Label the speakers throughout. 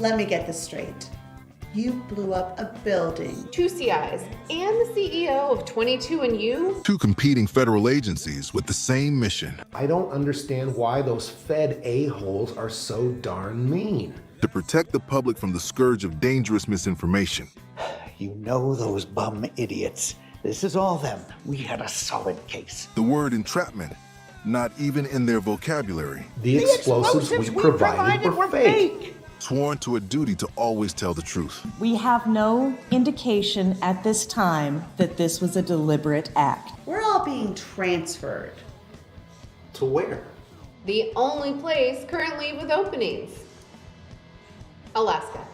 Speaker 1: Let me get this straight. You blew up a building.
Speaker 2: 2 CIs and the CEO of 22andU.
Speaker 3: 2 competing federal agencies with the same mission.
Speaker 4: I don't understand why those Fed a-holes are so darn mean.
Speaker 3: To protect the public from the scourge of dangerous misinformation.
Speaker 5: You know those bum idiots. This is all them. We had a solid case.
Speaker 3: The word entrapment, not even in their vocabulary.
Speaker 4: The explosives we provided were fake.
Speaker 3: Sworn to a duty to always tell the truth.
Speaker 6: We have no indication at this time that this was a deliberate act.
Speaker 1: We're all being transferred.
Speaker 4: To where?
Speaker 2: The only place currently with openings. Alaska.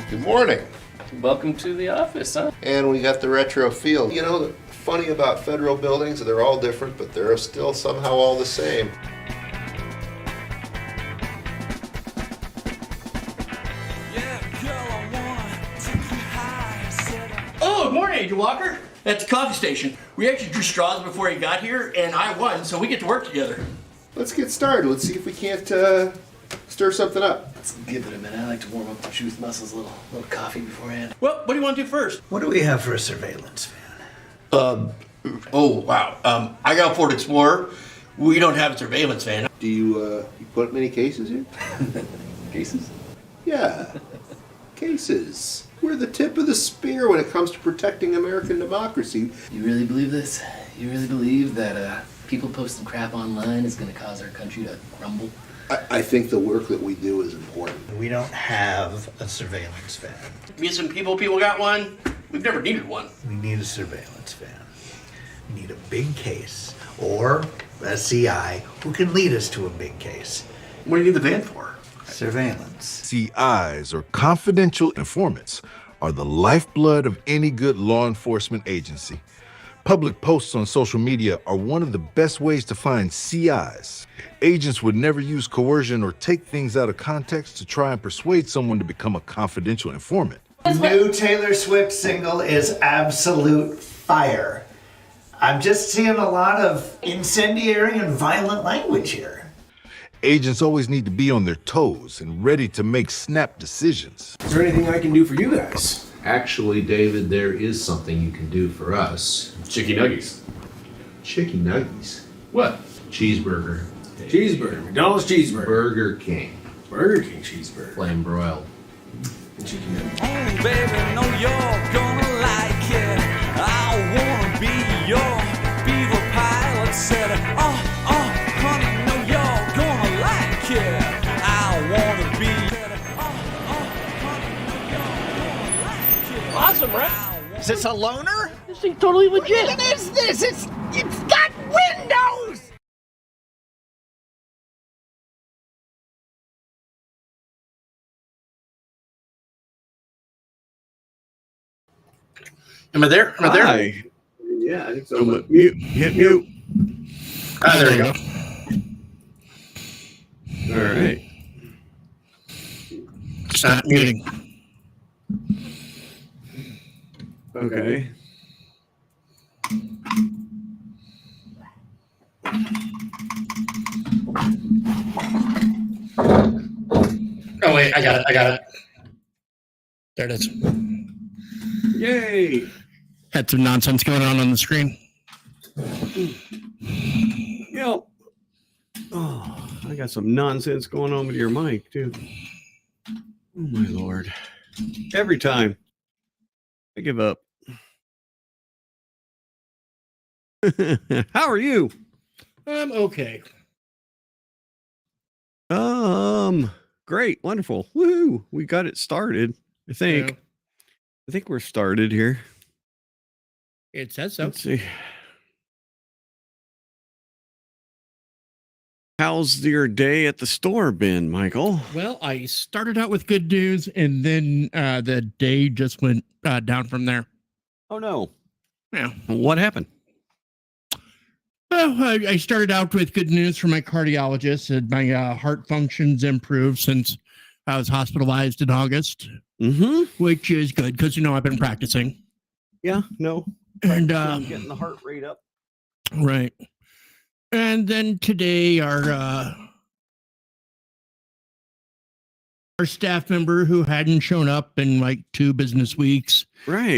Speaker 7: Good morning.
Speaker 8: Welcome to the office, huh?
Speaker 7: And we got the retro feel. You know, the funny about federal buildings, they're all different, but they're still somehow all the same.
Speaker 9: Oh, good morning, Agent Walker. At the coffee station. We actually drew straws before he got here, and I won, so we get to work together.
Speaker 7: Let's get started. Let's see if we can't stir something up.
Speaker 8: Let's give it a minute. I like to warm up the truth muscles, a little coffee beforehand.
Speaker 9: Well, what do you want to do first?
Speaker 5: What do we have for a surveillance van?
Speaker 9: Oh, wow. I got a Ford Explorer. We don't have a surveillance van.
Speaker 7: Do you put many cases here?
Speaker 8: Cases?
Speaker 7: Yeah, cases. We're the tip of the spear when it comes to protecting American democracy.
Speaker 8: You really believe this? You really believe that people posting crap online is going to cause our country to crumble?
Speaker 7: I think the work that we do is important.
Speaker 5: We don't have a surveillance van.
Speaker 9: Missing people got one. We've never needed one.
Speaker 5: We need a surveillance van. We need a big case or a CI who can lead us to a big case.
Speaker 9: What do you need the van for?
Speaker 5: Surveillance.
Speaker 3: CIs, or confidential informants, are the lifeblood of any good law enforcement agency. Public posts on social media are one of the best ways to find CIs. Agents would never use coercion or take things out of context to try and persuade someone to become a confidential informant.
Speaker 5: The new Taylor Swift single is absolute fire. I'm just seeing a lot of incendiary and violent language here.
Speaker 3: Agents always need to be on their toes and ready to make snap decisions.
Speaker 10: Is there anything I can do for you guys? Actually, David, there is something you can do for us.
Speaker 8: Chicken nuggies.
Speaker 10: Chicken nuggies.
Speaker 8: What?
Speaker 10: Cheeseburger.
Speaker 9: Cheeseburger. McDonald's cheeseburger.
Speaker 10: Burger King.
Speaker 9: Burger King cheeseburger.
Speaker 10: Flame broiled.
Speaker 9: And chicken nuggets.
Speaker 11: Oh, baby, know you're gonna like it. I wanna be your beaver pilot. Said, honey, know you're gonna like it. I wanna be.
Speaker 9: Awesome, right?
Speaker 5: Is this a loner?
Speaker 9: This thing's totally legit.
Speaker 5: What is this? It's got windows!
Speaker 9: Am I there?
Speaker 10: Hi.
Speaker 7: Yeah, I think so.
Speaker 10: Mute. Hit mute.
Speaker 9: Ah, there we go.
Speaker 10: All right.
Speaker 9: Stop muting.
Speaker 10: Okay.
Speaker 9: Oh, wait, I got it. There it is.
Speaker 10: Yay.
Speaker 9: Had some nonsense going on the screen.
Speaker 10: Yep. Oh, I got some nonsense going on with your mic, too. Oh, my Lord. Every time. I give up. How are you?
Speaker 9: I'm okay.
Speaker 10: Great. Wonderful. Woohoo. We got it started, I think.
Speaker 9: Yeah.
Speaker 10: I think we're started here.
Speaker 9: It says so.
Speaker 10: Let's see. How's your day at the store been, Michael?
Speaker 9: Well, I started out with good news, and then the day just went down from there.
Speaker 10: Oh, no.
Speaker 9: Yeah.
Speaker 10: What happened?
Speaker 9: Well, I started out with good news from my cardiologist, and my heart function's improved since I was hospitalized in August,
Speaker 10: Mm-hmm.
Speaker 9: which is good because, I've been practicing.
Speaker 10: Yeah, no.
Speaker 12: And
Speaker 10: Getting the heart rate up.
Speaker 12: right. And then today our staff member who hadn't shown up in like 2 business weeks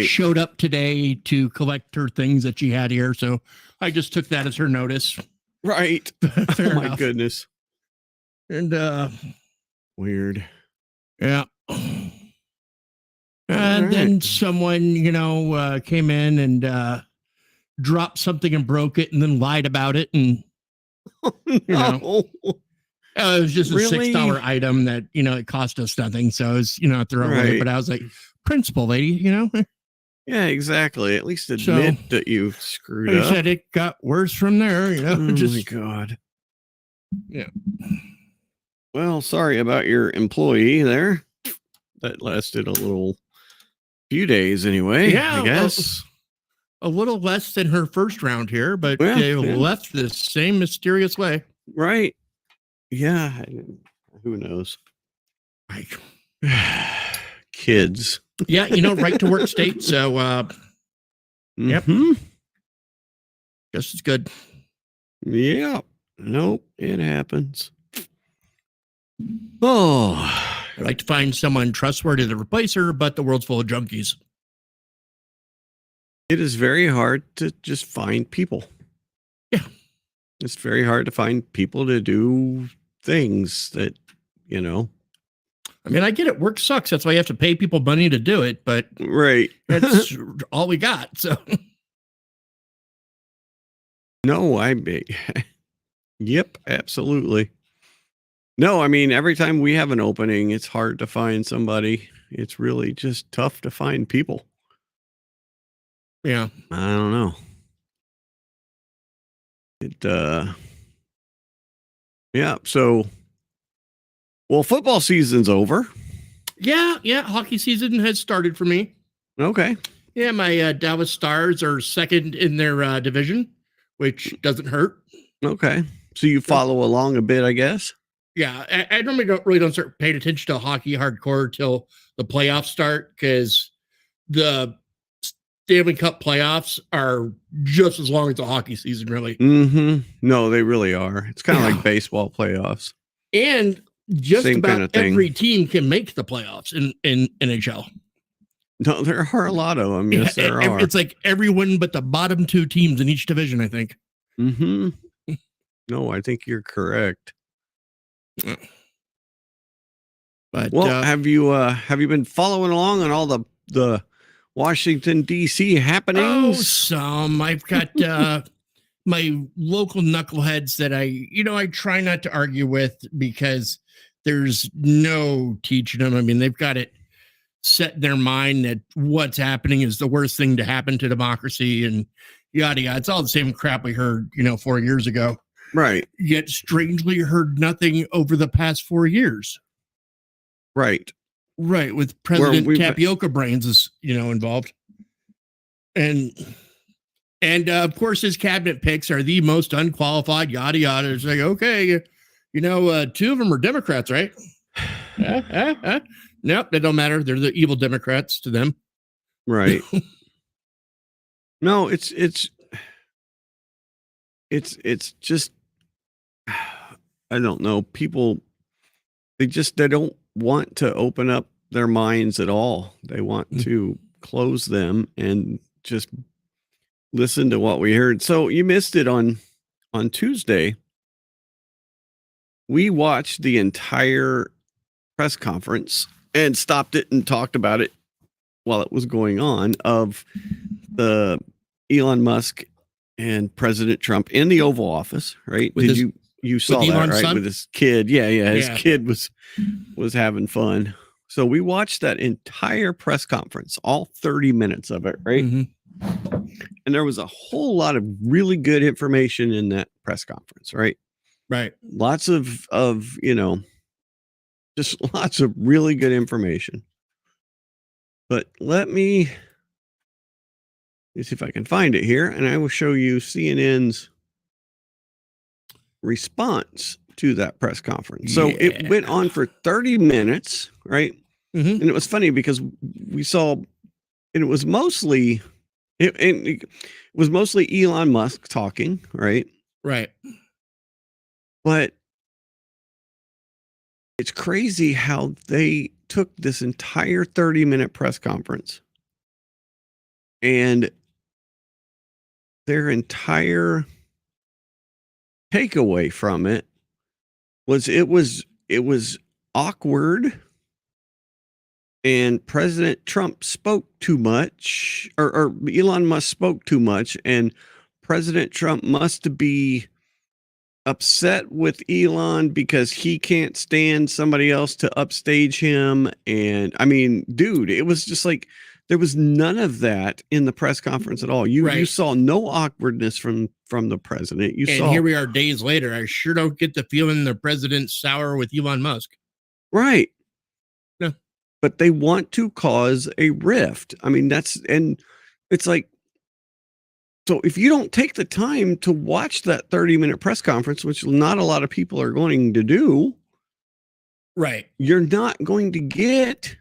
Speaker 12: showed up today to collect her things that she had here. So I just took that as her notice.
Speaker 10: Right.
Speaker 12: Fair
Speaker 10: Oh my
Speaker 12: enough.
Speaker 10: goodness.
Speaker 12: And
Speaker 10: weird.
Speaker 12: Yeah. And then someone, came in and dropped something and broke it and then lied about it. And, it was just a $6 item that, it cost us nothing. So it was, throw away. But I was like, principal lady,
Speaker 10: Yeah, exactly. At least admit that you screwed up.
Speaker 12: I said it got worse from there,
Speaker 10: Oh my God.
Speaker 12: Yeah.
Speaker 10: Well, sorry about your employee there. That lasted a few days anyway.
Speaker 12: Yeah,
Speaker 10: I guess.
Speaker 12: A little less than her first round here, but
Speaker 10: Well,
Speaker 12: they
Speaker 10: yeah.
Speaker 12: left the same mysterious way.
Speaker 10: Right. Yeah. Who knows? Kids.
Speaker 12: Yeah, right to work state. So, yep. Guess it's good.
Speaker 10: Yeah. Nope. It happens. Oh,
Speaker 12: I'd like to find someone trustworthy to replace her, but the world's full of junkies.
Speaker 10: it is very hard to just find people.
Speaker 12: Yeah.
Speaker 10: It's very hard to find people to do things that,
Speaker 12: I mean, I get it. Work sucks. That's why you have to pay people money to do it. But
Speaker 10: right.
Speaker 12: That's all we got. So
Speaker 10: no, yep, absolutely. No, I mean, every time we have an opening, it's hard to find somebody. It's really just tough to find people.
Speaker 12: Yeah.
Speaker 10: I don't know. Yeah. So, well, football season's over.
Speaker 12: Yeah. Hockey season has started for me.
Speaker 10: Okay.
Speaker 12: Yeah. My Dallas Stars are second in their division, which doesn't hurt.
Speaker 10: Okay. So you follow along a bit, I guess.
Speaker 12: Yeah. I normally don't start paying attention to hockey hardcore till the playoffs start, because the Stanley Cup playoffs are just as long as the hockey season, really.
Speaker 10: Mm-hmm. No, they really are. It's kind of like baseball playoffs.
Speaker 12: And just
Speaker 10: Same
Speaker 12: about
Speaker 10: kind of thing.
Speaker 12: every team can make the playoffs in NHL.
Speaker 10: No, there are a lot of them. Yes, there are.
Speaker 12: It's like everyone but the bottom 2 teams in each division, I think.
Speaker 10: Mm-hmm. No, I think you're correct.
Speaker 12: But
Speaker 10: well, have you been following along on all the Washington DC happenings?
Speaker 12: Oh, some. I've got my local knuckleheads that I try not to argue with, because there's no teaching them. I mean, they've got it set in their mind that what's happening is the worst thing to happen to democracy and yada yada. It's all the same crap we heard, 4 years ago.
Speaker 10: Right.
Speaker 12: Yet strangely heard nothing over the past 4 years.
Speaker 10: Right.
Speaker 12: Right. With President Tapioca Brains is, involved. And of course his cabinet picks are the most unqualified, yada yada. It's like, okay, 2 of them are Democrats, right? Nope, they don't matter. They're the evil Democrats to them.
Speaker 10: Right. No, it's just, I don't know. People, they don't want to open up their minds at all. They want to close them and just listen to what we heard. So you missed it on Tuesday. We watched the entire press conference and stopped it and talked about it while it was going on, of the Elon Musk and President Trump in the Oval Office, right? You saw that,
Speaker 12: Elon's
Speaker 10: right?
Speaker 12: son?
Speaker 10: With his kid. Yeah. His kid was having fun. So we watched that entire press conference, all 30 minutes of it, right?
Speaker 12: Mm-hmm.
Speaker 10: And there was a whole lot of really good information in that press conference, right?
Speaker 12: Right.
Speaker 10: Lots of just lots of really good information. But let me see if I can find it here, and I will show you CNN's response to that press conference. So it went on for 30 minutes, right?
Speaker 12: Mm-hmm.
Speaker 10: And it was funny because we saw, and it was mostly It was mostly Elon Musk talking, right?
Speaker 12: Right.
Speaker 10: But it's crazy how they took this entire 30-minute press conference and their entire takeaway from it was it was awkward, and President Trump spoke too much, or Elon Musk spoke too much, and President Trump must be upset with Elon because he can't stand somebody else to upstage him. And I mean, dude, it was just like there was none of that in the press conference at all. You saw no awkwardness from the president.
Speaker 12: And here we are days later. I sure don't get the feeling the president's sour with Elon Musk.
Speaker 10: Right.
Speaker 12: No.
Speaker 10: But they want to cause a rift. I mean, and it's like, so if you don't take the time to watch that 30-minute press conference, which not a lot of people are going to do,
Speaker 12: right, you're
Speaker 10: not going to get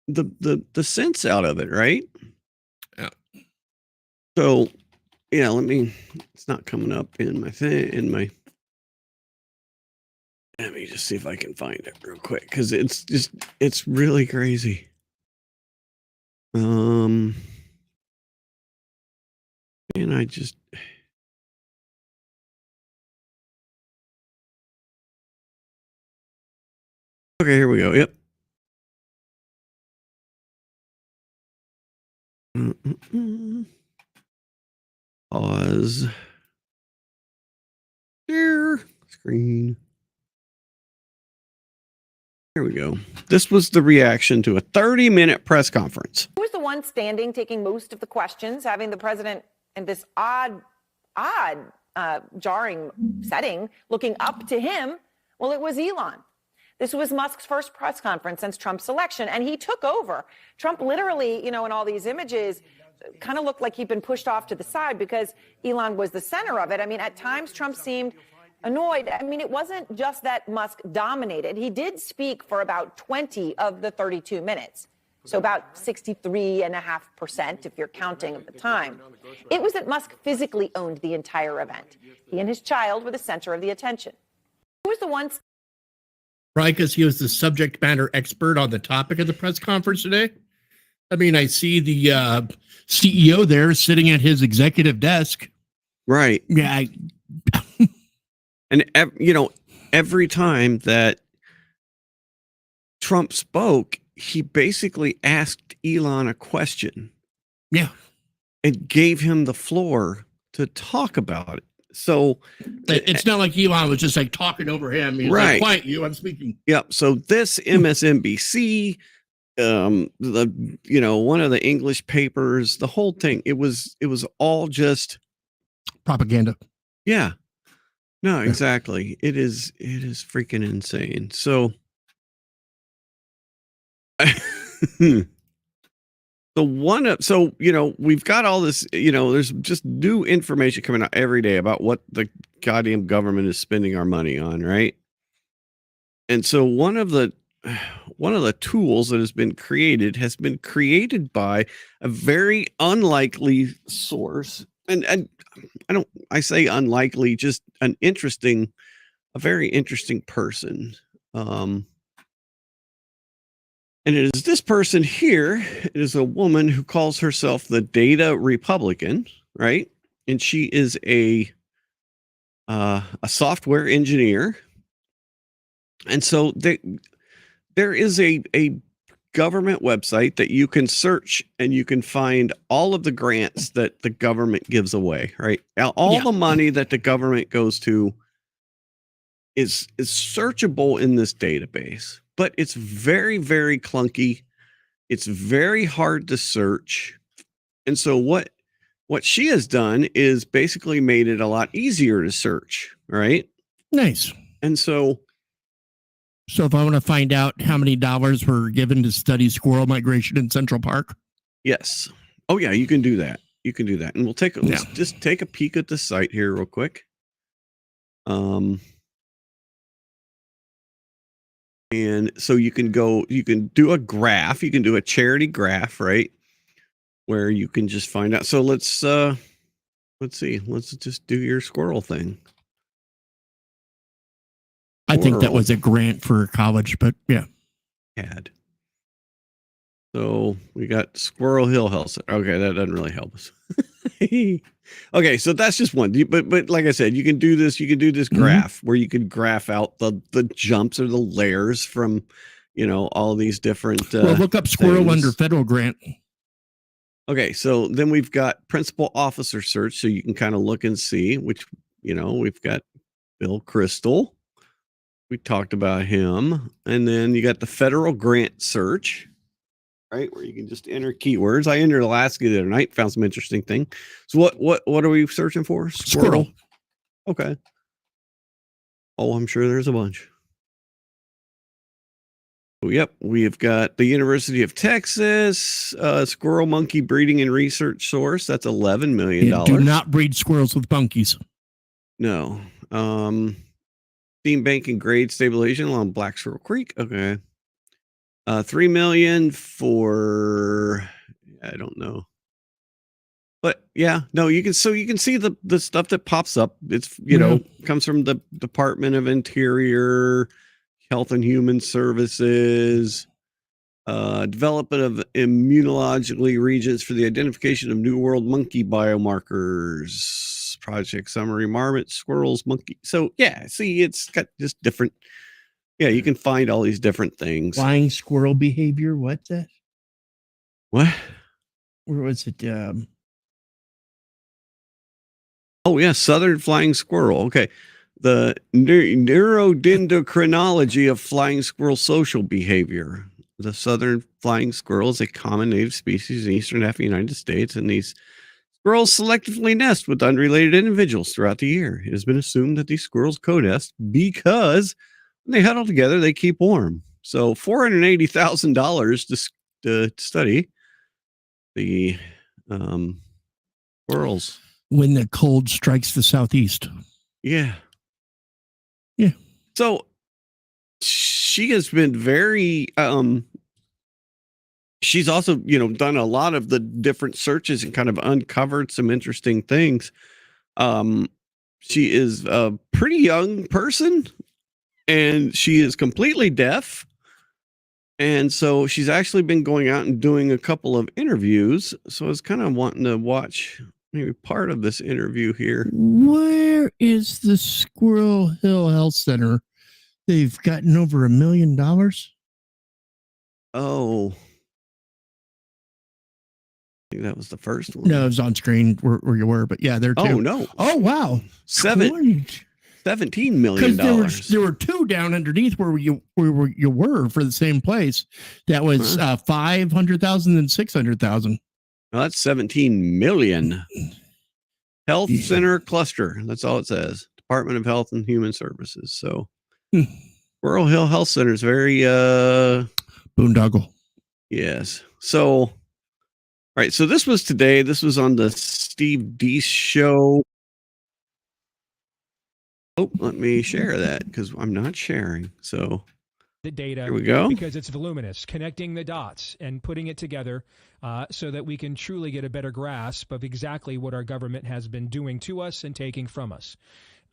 Speaker 10: the sense out of it, right?
Speaker 12: Yeah.
Speaker 10: So, yeah, it's not coming up in my thing, let me just see if I can find it real quick, because it's really crazy. And I just... Okay, here we go. Yep. Pause. Share screen. Here we go. This was the reaction to a 30-minute press conference.
Speaker 13: Who was the one standing, taking most of the questions, having the president in this odd, jarring setting, looking up to him? Well, it was Elon. This was Musk's first press conference since Trump's election, and he took over. Trump literally, in all these images, kind of looked like he'd been pushed off to the side because Elon was the center of it. I mean, at times, Trump seemed annoyed. I mean, it wasn't just that Musk dominated. He did speak for about 20 of the 32 minutes. So about 63.5%, if you're counting of the time. It was that Musk physically owned the entire event. He and his child were the center of the attention. Who was the one?
Speaker 12: Right, because he was the subject matter expert on the topic of the press conference today. I mean, I see the CEO there sitting at his executive desk.
Speaker 10: Right.
Speaker 12: Yeah.
Speaker 10: And, every time that Trump spoke, he basically asked Elon a question.
Speaker 12: Yeah.
Speaker 10: And gave him the floor to talk about it. So
Speaker 12: it's not like Elon was just like talking over him. He's
Speaker 10: right.
Speaker 12: Like, quiet you, I'm speaking.
Speaker 10: Yep. So this MSNBC, one of the English papers, the whole thing, it was all just
Speaker 12: propaganda.
Speaker 10: Yeah. No, exactly. It is freaking insane. So we've got all this, there's just new information coming out every day about what the goddamn government is spending our money on, right? And so one of the tools that has been created by a very unlikely source. And I say unlikely, just a very interesting person. And it is this person here. It is a woman who calls herself the Data Republican, right? And she is a software engineer. And so there is a government website that you can search and you can find all of the grants that the government gives away, right? All the money that the government goes to is searchable in this database. But it's very, very clunky. It's very hard to search. And so what she has done is basically made it a lot easier to search, right?
Speaker 12: Nice.
Speaker 10: And so
Speaker 12: if I want to find out how many dollars were given to study squirrel migration in Central Park.
Speaker 10: Yes. Oh yeah, you can do that. And let's just take a peek at the site here real quick. And so you can do a graph, you can do a charity graph, right? where you can just find out. So let's see. Let's just do your squirrel thing.
Speaker 12: I think that was a grant for college, but yeah.
Speaker 10: Had. So we got Squirrel Hill Health. Okay, that doesn't really help us. Okay, so that's just one. But like I said, you can do this. You can do this graph where you can graph out the jumps or the layers from, all these different.
Speaker 12: Well, look up squirrel
Speaker 10: things.
Speaker 12: under federal grant.
Speaker 10: Okay, so then we've got principal officer search, so you can kind of look and see which. We've got Bill Crystal. We talked about him, and then you got the federal grant search. Right, where you can just enter keywords. I entered Alaska the other night, found some interesting thing. So what are we searching for?
Speaker 12: Squirrel.
Speaker 10: Okay. Oh, I'm sure there's a bunch. Oh, yep, we have got the University of Texas squirrel monkey breeding and research source. That's $11 million.
Speaker 12: Do not breed squirrels with monkeys.
Speaker 10: No. Steam bank and grade stabilization along Black Squirrel Creek. Okay. $3 million for, I don't know, but yeah, no, you can see the stuff that pops up. It's, comes from the Department of Interior, Health and Human Services, development of immunologically regions for the identification of New World monkey biomarkers, project summary, marmot, squirrels, monkey. So yeah, see, it's got just different. Yeah, you can find all these different things.
Speaker 12: Flying squirrel behavior. What's that?
Speaker 10: What?
Speaker 12: Where was it?
Speaker 10: Oh, yeah. Southern flying squirrel. Okay. The neurodendocrinology of flying squirrel social behavior. The southern flying squirrel is a common native species in eastern half of the United States, and these squirrels selectively nest with unrelated individuals throughout the year. It has been assumed that these squirrels co-nest because when they huddle together, they keep warm. So $480,000 to study the squirrels.
Speaker 12: When the cold strikes the southeast.
Speaker 10: Yeah.
Speaker 12: Yeah.
Speaker 10: So she has been very, she's also, done a lot of the different searches and kind of uncovered some interesting things. She is a pretty young person. And she is completely deaf. And so she's actually been going out and doing a couple of interviews. So I was kind of wanting to watch maybe part of this interview here.
Speaker 12: Where is the Squirrel Hill Health Center? They've gotten over $1 million.
Speaker 10: Oh. I think that was the first one.
Speaker 12: No, it was on screen where you were, but yeah, there too.
Speaker 10: Oh, no.
Speaker 12: Oh, wow.
Speaker 10: 17 million dollars.
Speaker 12: There were two down underneath where you were for the same place. That was 500,000 and 600,000.
Speaker 10: Well, that's 17 million. Health Center Cluster. That's all it says. Department of Health and Human Services. So Squirrel Hill Health Center is very
Speaker 12: boondoggle.
Speaker 10: Yes. So all right. So this was today. This was on the Steve Deese show. Oh, let me share that because I'm not sharing. So
Speaker 14: the data.
Speaker 10: Here we go.
Speaker 14: Because it's voluminous, connecting the dots and putting it together so that we can truly get a better grasp of exactly what our government has been doing to us and taking from us.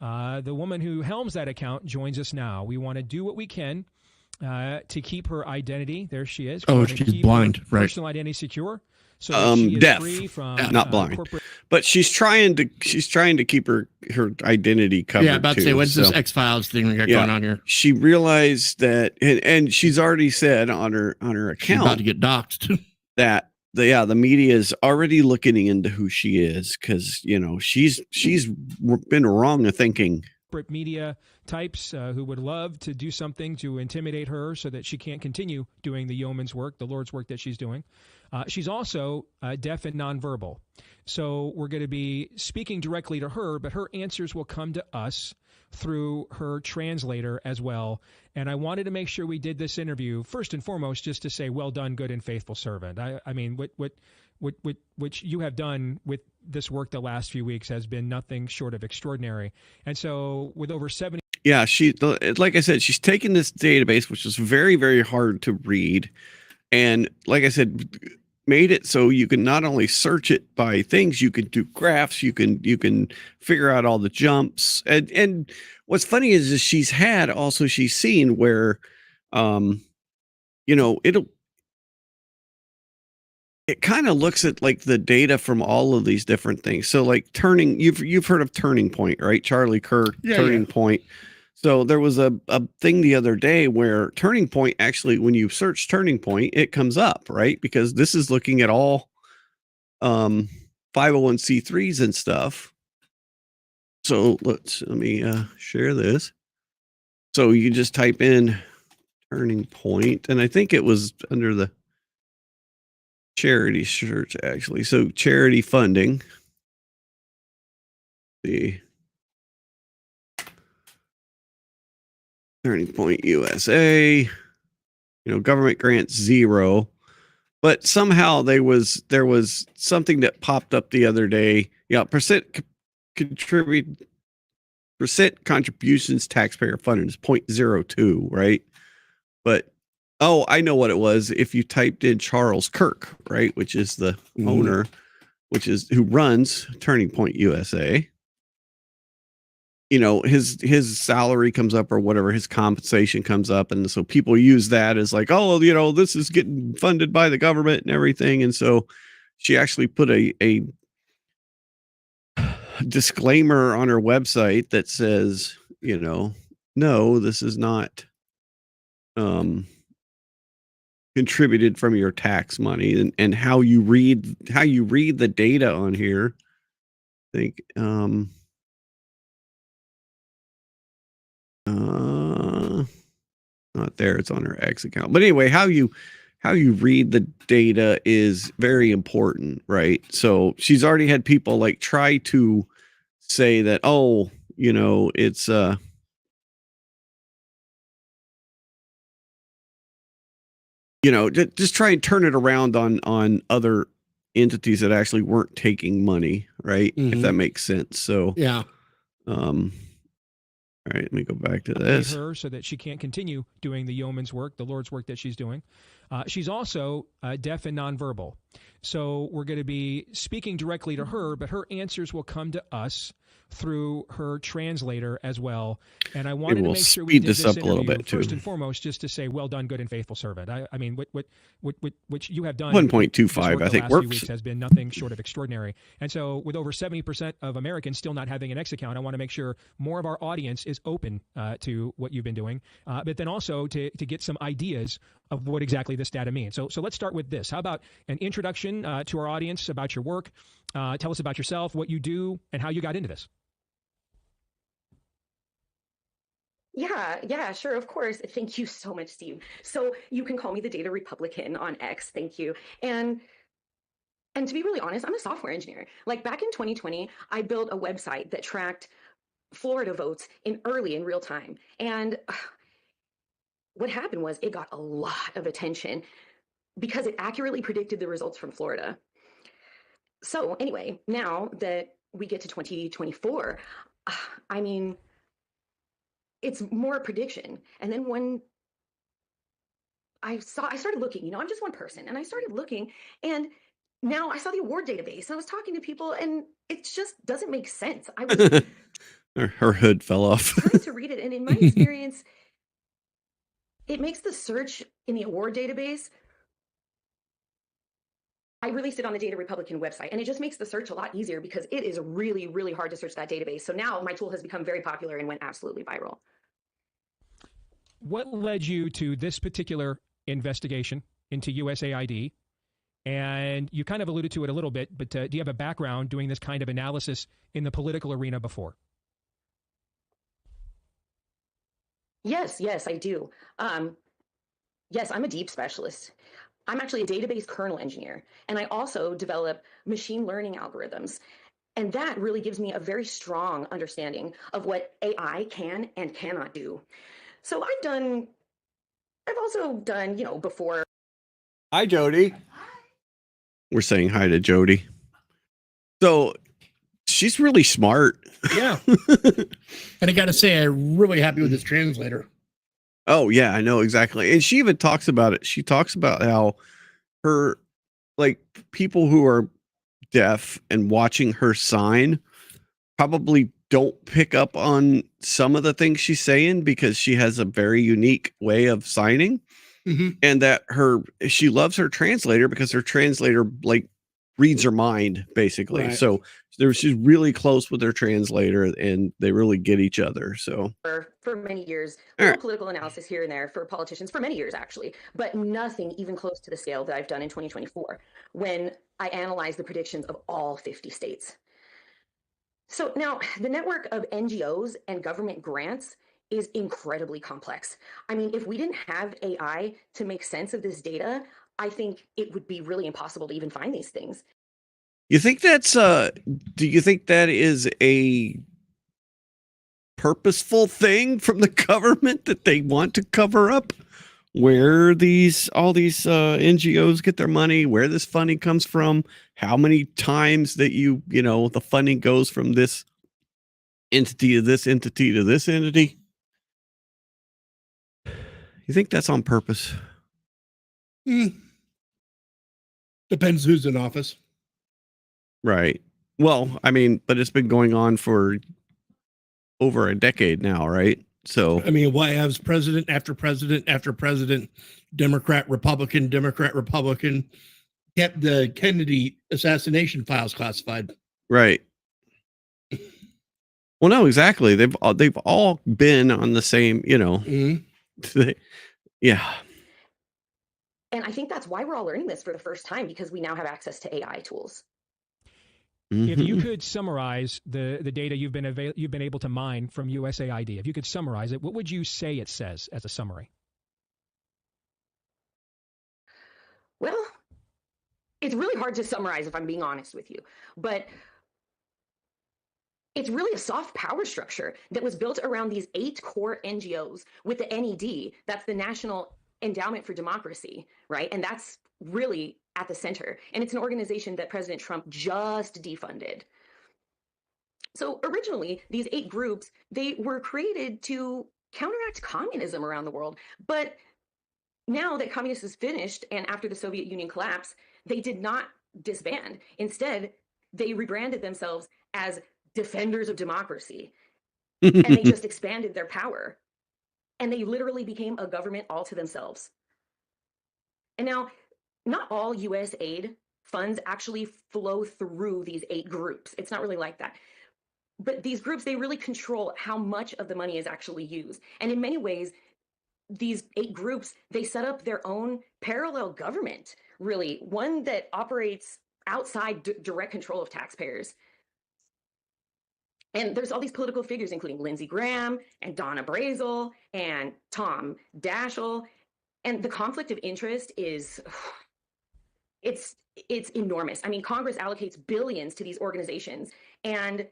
Speaker 14: The woman who helms that account joins us now. We want to do what we can to keep her identity. There she is.
Speaker 12: Oh, she's blind, right?
Speaker 14: Personal identity secure. So that she is
Speaker 10: deaf,
Speaker 14: free from,
Speaker 10: not blind, but she's trying to keep her identity covered.
Speaker 12: Yeah, about to say, what's this X-Files thing we got going on here?
Speaker 10: She realized that, and she's already said on her account,
Speaker 12: she's about to get doxxed.
Speaker 10: that the media is already looking into who she is because she's been wrong of thinking.
Speaker 14: Media types who would love to do something to intimidate her so that she can't continue doing the yeoman's work, the Lord's work that she's doing. She's also deaf and nonverbal. So we're going to be speaking directly to her, but her answers will come to us through her translator as well. And I wanted to make sure we did this interview first and foremost just to say, well done, good and faithful servant. I mean, what you have done with this work the last few weeks has been nothing short of extraordinary. And so with over 70.
Speaker 10: Yeah, like I said, she's taken this database, which is very, very hard to read. And like I said, made it so you can not only search it by things, you can do graphs, you can figure out all the jumps. And what's funny is she's seen where it kind of looks at like the data from all of these different things. So like you've heard of Turning Point, right? Charlie Kirk, Turning Point. So there was a thing the other day where Turning Point, actually, when you search Turning Point, it comes up, right? Because this is looking at all 501c3s and stuff. So let me share this. So you just type in Turning Point, and I think it was under the charity search, actually. So charity funding. The Turning Point USA, government grants 0, but somehow there was something that popped up the other day. Yeah, percent contributions taxpayer funded is 0.02, right? But I know what it was. If you typed in Charles Kirk, right, which is the owner, who runs Turning Point USA. His salary comes up or whatever, his compensation comes up. And so people use that as like, this is getting funded by the government and everything. And so she actually put a disclaimer on her website that says, no, this is not contributed from your tax money, and how you read the data on here. I think, not there, it's on her X account. But anyway, how you read the data is very important, right? So she's already had people like try to say that, it's just try and turn it around on other entities that actually weren't taking money, right? Mm-hmm. If that makes sense. So
Speaker 12: yeah.
Speaker 10: All right, let me go back to this.
Speaker 14: Her so that she can't continue doing the yeoman's work, the Lord's work that she's doing. She's also deaf and nonverbal. So we're going to be speaking directly to her, but her answers will come to us through her translator as well. And I wanted to make sure we did this
Speaker 10: up a little bit too.
Speaker 14: First and foremost, just to say, well done, good and faithful servant. I mean, what you have done
Speaker 10: 1.25, I think, works.
Speaker 14: Weeks has been nothing short of extraordinary. And so with over 70% of Americans still not having an X account, I want to make sure more of our audience is open to what you've been doing, but then also to get some ideas of what exactly this data means. So let's start with this. How about an introduction to our audience about your work? Tell us about yourself, what you do, and how you got into this.
Speaker 15: Yeah, sure, of course. Thank you so much, Steve. So you can call me the Data Republican on X. Thank you. And to be really honest, I'm a software engineer. Like back in 2020, I built a website that tracked Florida votes in real time. And what happened was it got a lot of attention because it accurately predicted the results from Florida. So anyway, now that we get to 2024, I mean, it's more a prediction. And then when I started looking, I'm just one person, and I started looking, and now I saw the award database, and I was talking to people, and it just doesn't make sense. I was
Speaker 10: her hood fell off.
Speaker 15: trying to read it, and in my experience, it makes the search in the award database. I released it on the Data Republican website, and it just makes the search a lot easier because it is really, really hard to search that database. So now my tool has become very popular and went absolutely viral.
Speaker 14: What led you to this particular investigation into USAID? And you kind of alluded to it a little bit, but do you have a background doing this kind of analysis in the political arena before?
Speaker 15: Yes, I do. Yes, I'm a deep specialist. I'm actually a database kernel engineer, and I also develop machine learning algorithms. And that really gives me a very strong understanding of what AI can and cannot do. So I've also done, before.
Speaker 10: Hi, Jody. We're saying hi to Jody. So she's really smart.
Speaker 12: Yeah. And I got to say, I'm really happy with this translator.
Speaker 10: Oh, yeah, I know exactly. And she even talks about it. She talks about how her like people who are deaf and watching her sign probably don't pick up on some of the things she's saying because she has a very unique way of signing. And that she loves her translator because her translator like reads her mind basically.
Speaker 12: Right.
Speaker 10: So she's really close with her translator and they really get each other. So
Speaker 15: For many years,
Speaker 10: All
Speaker 15: little
Speaker 10: right.
Speaker 15: political analysis here and there for politicians for many years actually, but nothing even close to the scale that I've done in 2024 when I analyzed the predictions of all 50 states. So now the network of NGOs and government grants is incredibly complex. I mean, if we didn't have AI to make sense of this data, I think it would be really impossible to even find these things.
Speaker 10: You think that's do you think that is a purposeful thing from the government that they want to cover up where all these NGOs get their money, where this funding comes from, how many times that the funding goes from this entity to this entity to this entity? You think that's on purpose?
Speaker 12: Depends who's in office.
Speaker 10: Right. Well, I mean, but it's been going on for over a decade now, right? So
Speaker 12: I mean, why has president after president after president, Democrat, Republican, kept the Kennedy assassination files classified?
Speaker 10: right. Well, no, exactly. They've all been on the same, yeah.
Speaker 15: And I think that's why we're all learning this for the first time, because we now have access to AI tools.
Speaker 14: If you could summarize the data you've been able to mine from USAID, if you could summarize it, what would you say it says as a summary?
Speaker 15: Well, it's really hard to summarize if I'm being honest with you, but it's really a soft power structure that was built around these 8 core NGOs with the NED, that's the National Endowment for Democracy, right? And that's really at the center. And it's an organization that President Trump just defunded. So originally, these 8 groups, they were created to counteract communism around the world. But now that communism is finished and after the Soviet Union collapse, they did not disband. Instead, they rebranded themselves as defenders of democracy. And they just expanded their power. And they literally became a government all to themselves. And now, not all US aid funds actually flow through these 8 groups. It's not really like that. But these groups, they really control how much of the money is actually used. And in many ways, these 8 groups, they set up their own parallel government, really, one that operates outside direct control of taxpayers. And there's all these political figures, including Lindsey Graham and Donna Brazil and Tom Daschle. And the conflict of interest is, it's enormous. I mean, Congress allocates billions to these organizations, and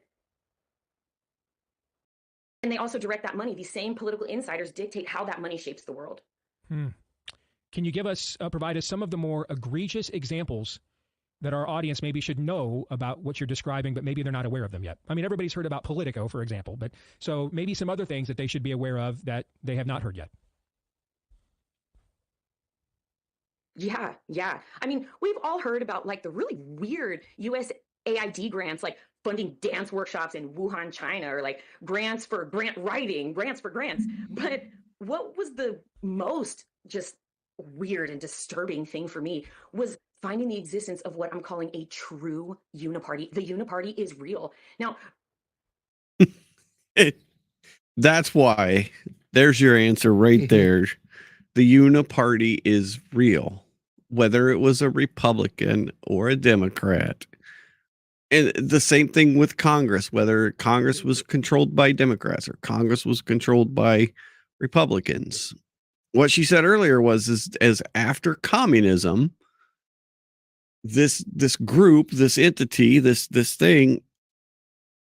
Speaker 15: they also direct that money. These same political insiders dictate how that money shapes the world.
Speaker 14: Can you provide us some of the more egregious examples that our audience maybe should know about what you're describing, but maybe they're not aware of them yet? I mean, everybody's heard about Politico, for example, but so maybe some other things that they should be aware of that they have not heard yet.
Speaker 15: Yeah. I mean, we've all heard about like the really weird USAID grants, like funding dance workshops in Wuhan, China, or like grants for grant writing, grants for grants. But what was the most just weird and disturbing thing for me was finding the existence of what I'm calling a true uniparty. The uniparty is real. Now,
Speaker 10: that's why there's your answer right there. The uniparty is real, whether it was a Republican or a Democrat. And the same thing with Congress, whether Congress was controlled by Democrats or Congress was controlled by Republicans. What she said earlier was as after communism, this group, this entity, this thing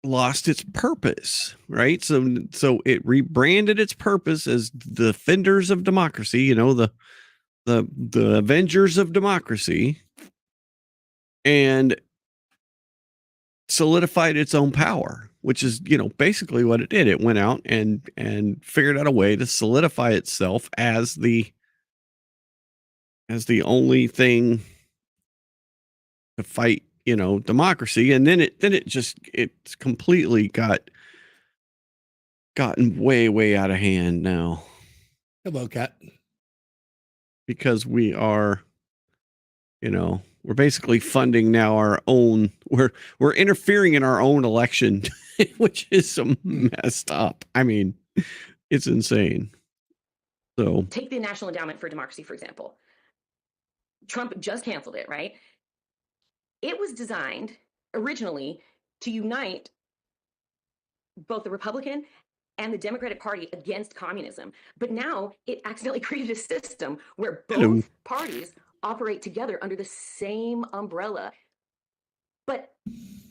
Speaker 10: lost its purpose, right? So it rebranded its purpose as the defenders of democracy, the avengers of democracy, and solidified its own power, which is, basically what it did. It went out and figured out a way to solidify itself as the only thing to fight, democracy. And it's completely gotten way, way out of hand now.
Speaker 12: Hello, Kat.
Speaker 10: Because we are, we're basically funding now our own, we're interfering in our own election, which is messed up. I mean, it's insane. So
Speaker 15: take the National Endowment for Democracy, for example. Trump just canceled it, right? It was designed originally to unite both the Republican and the Democratic Party against communism. But now it accidentally created a system where both parties operate together under the same umbrella. But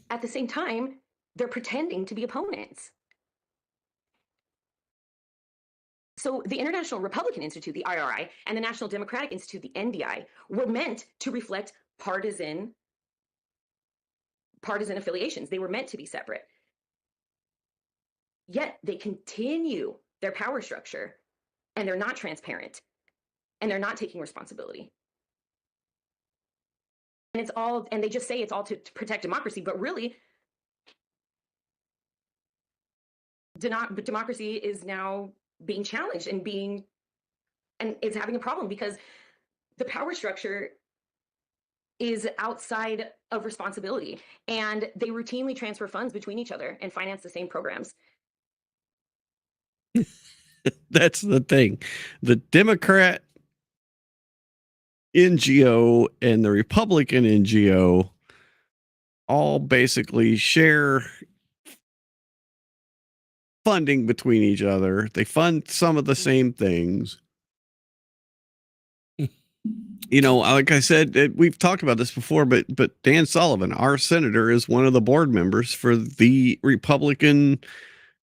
Speaker 15: at the same time, they're pretending to be opponents. So the International Republican Institute, the IRI, and the National Democratic Institute, the NDI, were meant to reflect partisan affiliations. They were meant to be separate. Yet they continue their power structure, and they're not transparent, and they're not taking responsibility. And they just say it's all to protect democracy, but really, democracy is now being challenged and it's having a problem because the power structure is outside of responsibility, and they routinely transfer funds between each other and finance the same programs.
Speaker 10: that's the thing. The Democrat NGO and the Republican NGO all basically share funding between each other. They fund some of the same things. Like I said, we've talked about this before, but Dan Sullivan, our senator, is one of the board members for the Republican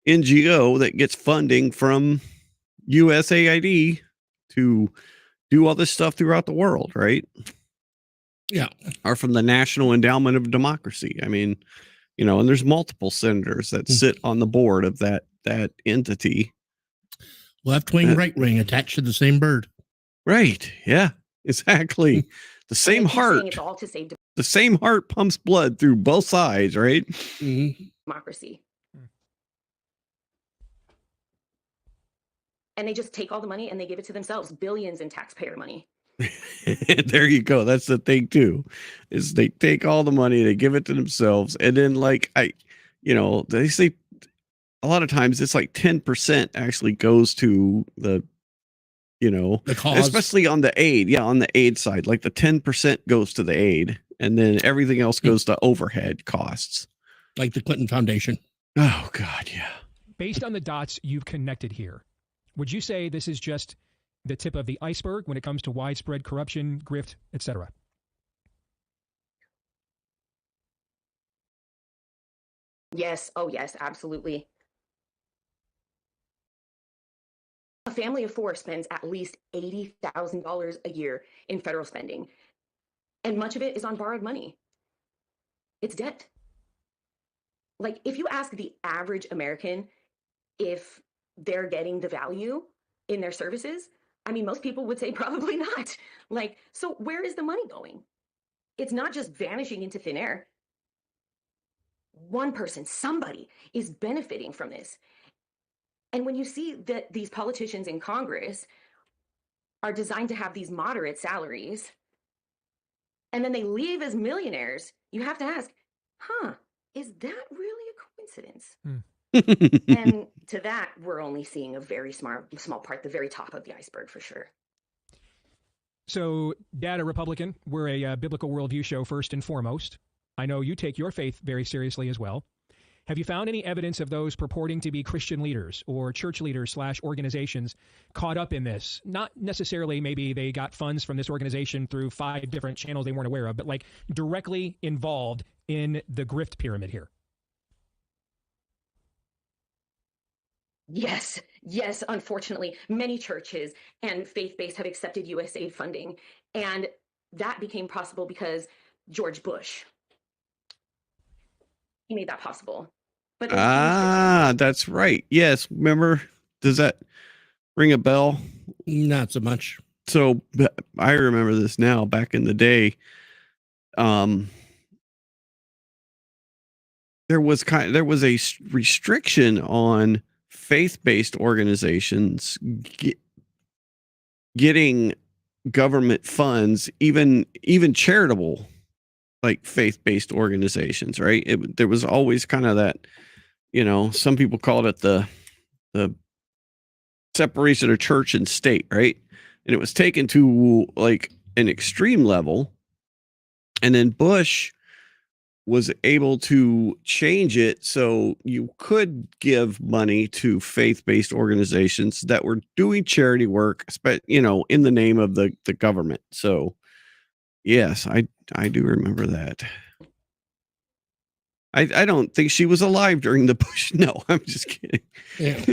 Speaker 10: NGO that gets funding from USAID to do all this stuff throughout the world, right?
Speaker 12: Yeah.
Speaker 10: Or from the National Endowment of Democracy. I mean, and there's multiple senators that sit on the board of that entity.
Speaker 12: Left wing, right wing, attached to the same bird.
Speaker 10: Right. Yeah, exactly. The same heart.
Speaker 15: It's all to save
Speaker 10: the same heart pumps blood through both sides, right?
Speaker 15: democracy. And they just take all the money and they give it to themselves, billions in taxpayer money.
Speaker 10: There you go. That's the thing too, is they take all the money, they give it to themselves, and then they say a lot of times it's like 10% actually goes to the
Speaker 12: cause.
Speaker 10: Especially on the aid. Yeah, on the aid side, like the 10% goes to the aid, and then everything else goes to overhead costs,
Speaker 12: like the Clinton Foundation.
Speaker 10: Oh God, yeah.
Speaker 14: Based on the dots you've connected here, would you say this is just the tip of the iceberg when it comes to widespread corruption, grift, etc.?
Speaker 15: Yes. Oh, yes, absolutely. A family of four spends at least $80,000 a year in federal spending, and much of it is on borrowed money. It's debt. Like, if you ask the average American if they're getting the value in their services, I mean, most people would say probably not. Like, so where is the money going? It's not just vanishing into thin air. One person, somebody is benefiting from this. And when you see that these politicians in Congress are designed to have these moderate salaries, and then they leave as millionaires, you have to ask, is that really a coincidence? And to that, we're only seeing a very small part, the very top of the iceberg for sure.
Speaker 14: So, Dad, a Republican, we're a biblical worldview show first and foremost. I know you take your faith very seriously as well. Have you found any evidence of those purporting to be Christian leaders or church leaders / organizations caught up in this? Not necessarily maybe they got funds from this organization through 5 different channels they weren't aware of, but like directly involved in the grift pyramid here.
Speaker 15: Yes, unfortunately, many churches and faith-based have accepted USAID funding, and that became possible because George Bush, he made that possible. But
Speaker 10: that's right. Yes, remember? Does that ring a bell?
Speaker 12: Not so much.
Speaker 10: So I remember this now. Back in the day, there was a restriction on faith-based organizations getting government funds, even charitable, like faith-based organizations, right? There was always kind of that, some people called it the separation of church and state, right? And it was taken to like an extreme level. And then Bush was able to change it so you could give money to faith-based organizations that were doing charity work, in the name of the government. So yes, I do remember that. I don't think she was alive during the Bush. No, I'm just kidding.
Speaker 12: Yeah.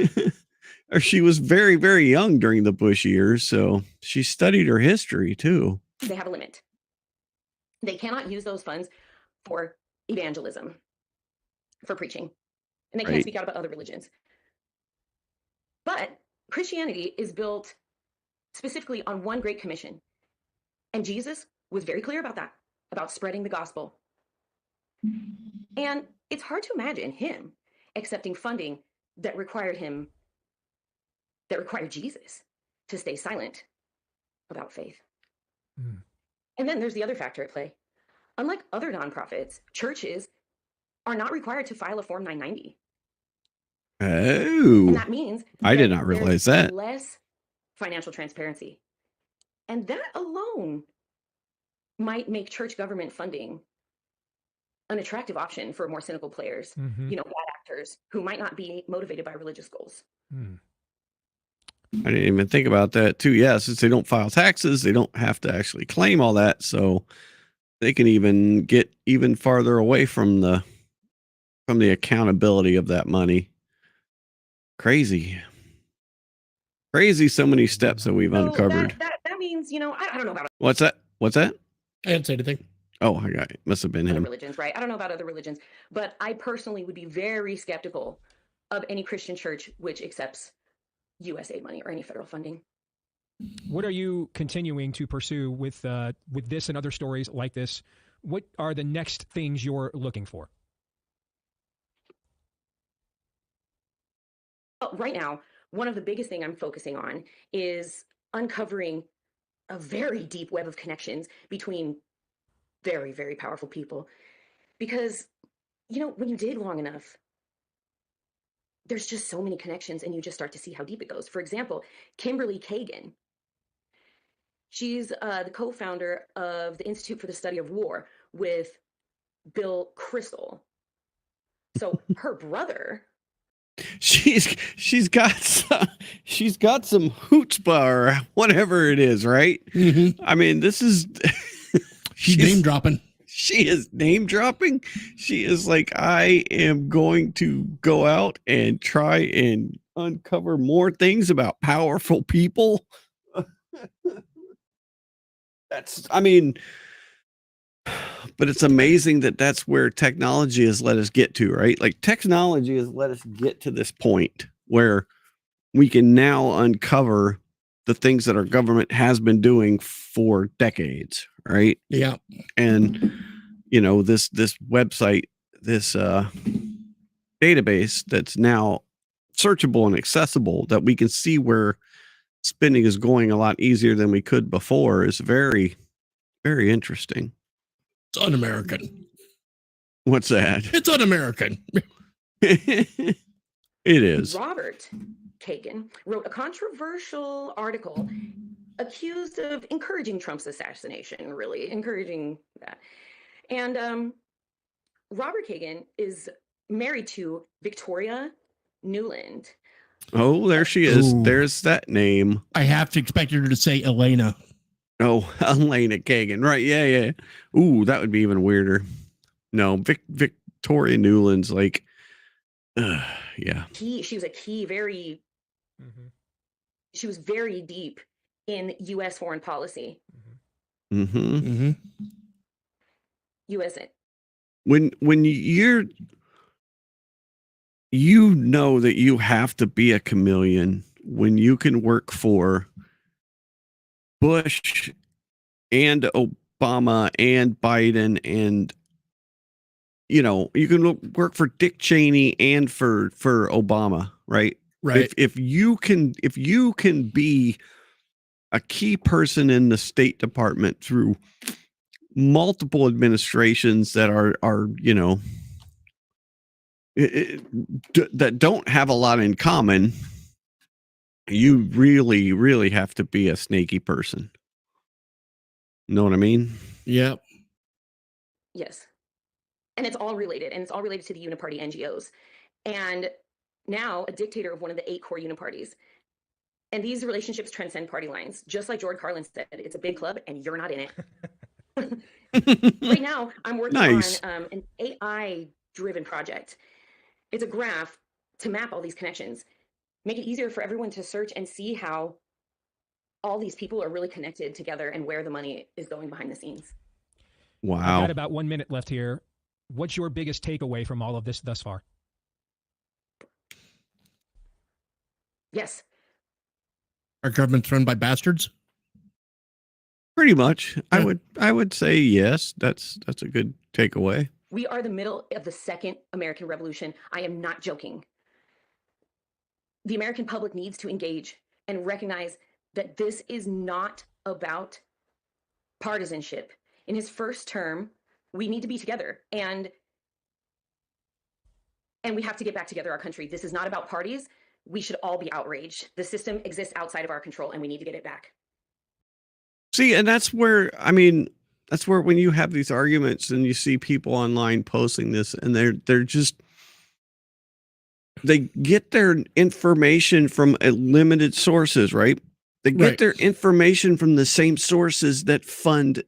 Speaker 10: Or she was very, very young during the Bush years. So she studied her history too.
Speaker 15: They have a limit. They cannot use those funds for evangelism, for preaching, and they can't speak out about other religions. But Christianity is built specifically on one great commission. And Jesus was very clear about that, about spreading the gospel. And it's hard to imagine him accepting funding that required Jesus to stay silent about faith. And then there's the other factor at play. Unlike other nonprofits, churches are not required to file a Form 990.
Speaker 10: Oh,
Speaker 15: and that means
Speaker 10: I did not realize that.
Speaker 15: Less financial transparency. And that alone might make church government funding an attractive option for more cynical players, bad actors who might not be motivated by religious goals.
Speaker 10: I didn't even think about that too. Yeah, since they don't file taxes, they don't have to actually claim all that. So they can even get even farther away from the accountability of that money. Crazy. So many steps that we've uncovered.
Speaker 15: That means, I don't know about
Speaker 10: What's that?
Speaker 12: I didn't say anything.
Speaker 10: Oh, I got it. Must have been
Speaker 15: other
Speaker 10: him.
Speaker 15: religions, right? I don't know about other religions, but I personally would be very skeptical of any Christian church which accepts USAID money or any federal funding.
Speaker 14: What are you continuing to pursue with this and other stories like this? What are the next things you're looking for?
Speaker 15: Right now, one of the biggest things I'm focusing on is uncovering a very deep web of connections between very, very powerful people. Because, when you dig long enough, there's just so many connections and you just start to see how deep it goes. For example, Kimberly Kagan. She's the co-founder of the Institute for the Study of War with Bill Kristol. So her brother...
Speaker 10: She's got some chutzpah or whatever it is, right? I mean, this is
Speaker 12: she's name dropping.
Speaker 10: She is name dropping. She is like, I am going to go out and try and uncover more things about powerful people. But it's amazing that that's where technology has let us get to, right? Like technology has let us get to this point where we can now uncover the things that our government has been doing for decades, right?
Speaker 12: Yeah.
Speaker 10: And, this website, this database that's now searchable and accessible that we can see where spending is going a lot easier than we could before is very, very interesting.
Speaker 12: It's un-American.
Speaker 10: What's that?
Speaker 12: It's un-American.
Speaker 10: It is.
Speaker 15: Robert Kagan wrote a controversial article accused of encouraging Trump's assassination, really encouraging that. And Robert Kagan is married to Victoria Nuland.
Speaker 10: Oh, there she is.
Speaker 12: Ooh.
Speaker 10: There's that name.
Speaker 12: I have to expect her to say Elena.
Speaker 10: Oh, Elena Kagan. Right. Yeah. Ooh, that would be even weirder. No, Victoria Nuland's like, yeah.
Speaker 15: She was a key, she was very deep in U.S. foreign policy. U.S.
Speaker 10: When you know that you have to be a chameleon when you can work for Bush and Obama and Biden and you know, you can work for Dick Cheney and for Obama, right?
Speaker 12: Right.
Speaker 10: If you can be a key person in the State Department through multiple administrations that are you know, that don't have a lot in common, you really have to be a snaky person. Know what I mean?
Speaker 12: Yep.
Speaker 15: Yes. And it's all related, and it's all related to the uniparty NGOs. And now a dictator of one of the 8 core uniparties. And these relationships transcend party lines. Just like George Carlin said, it's a big club and you're not in it. Right now, I'm working on an AI-driven project. It's a graph to map all these connections, make it easier for everyone to search and see how all these people are really connected together and where the money is going behind the scenes.
Speaker 10: Wow.
Speaker 14: I've got about 1 minute left here. What's your biggest takeaway from all of this thus far?
Speaker 15: Yes.
Speaker 12: Our government's run by bastards?
Speaker 10: Pretty much. Yeah. I would say yes. That's a good takeaway.
Speaker 15: We are the middle of the second American Revolution. I am not joking. The American public needs to engage and recognize that this is not about partisanship. In his first term, we need to be together, and we have to get back together our country. This is not about parties. We should all be outraged. The system exists outside of our control, and we need to get it back.
Speaker 10: See, and that's where, I mean, that's where when you have these arguments and you see people online posting this, and they're just, they get their information from limited sources, right? They get their information from the same sources that fund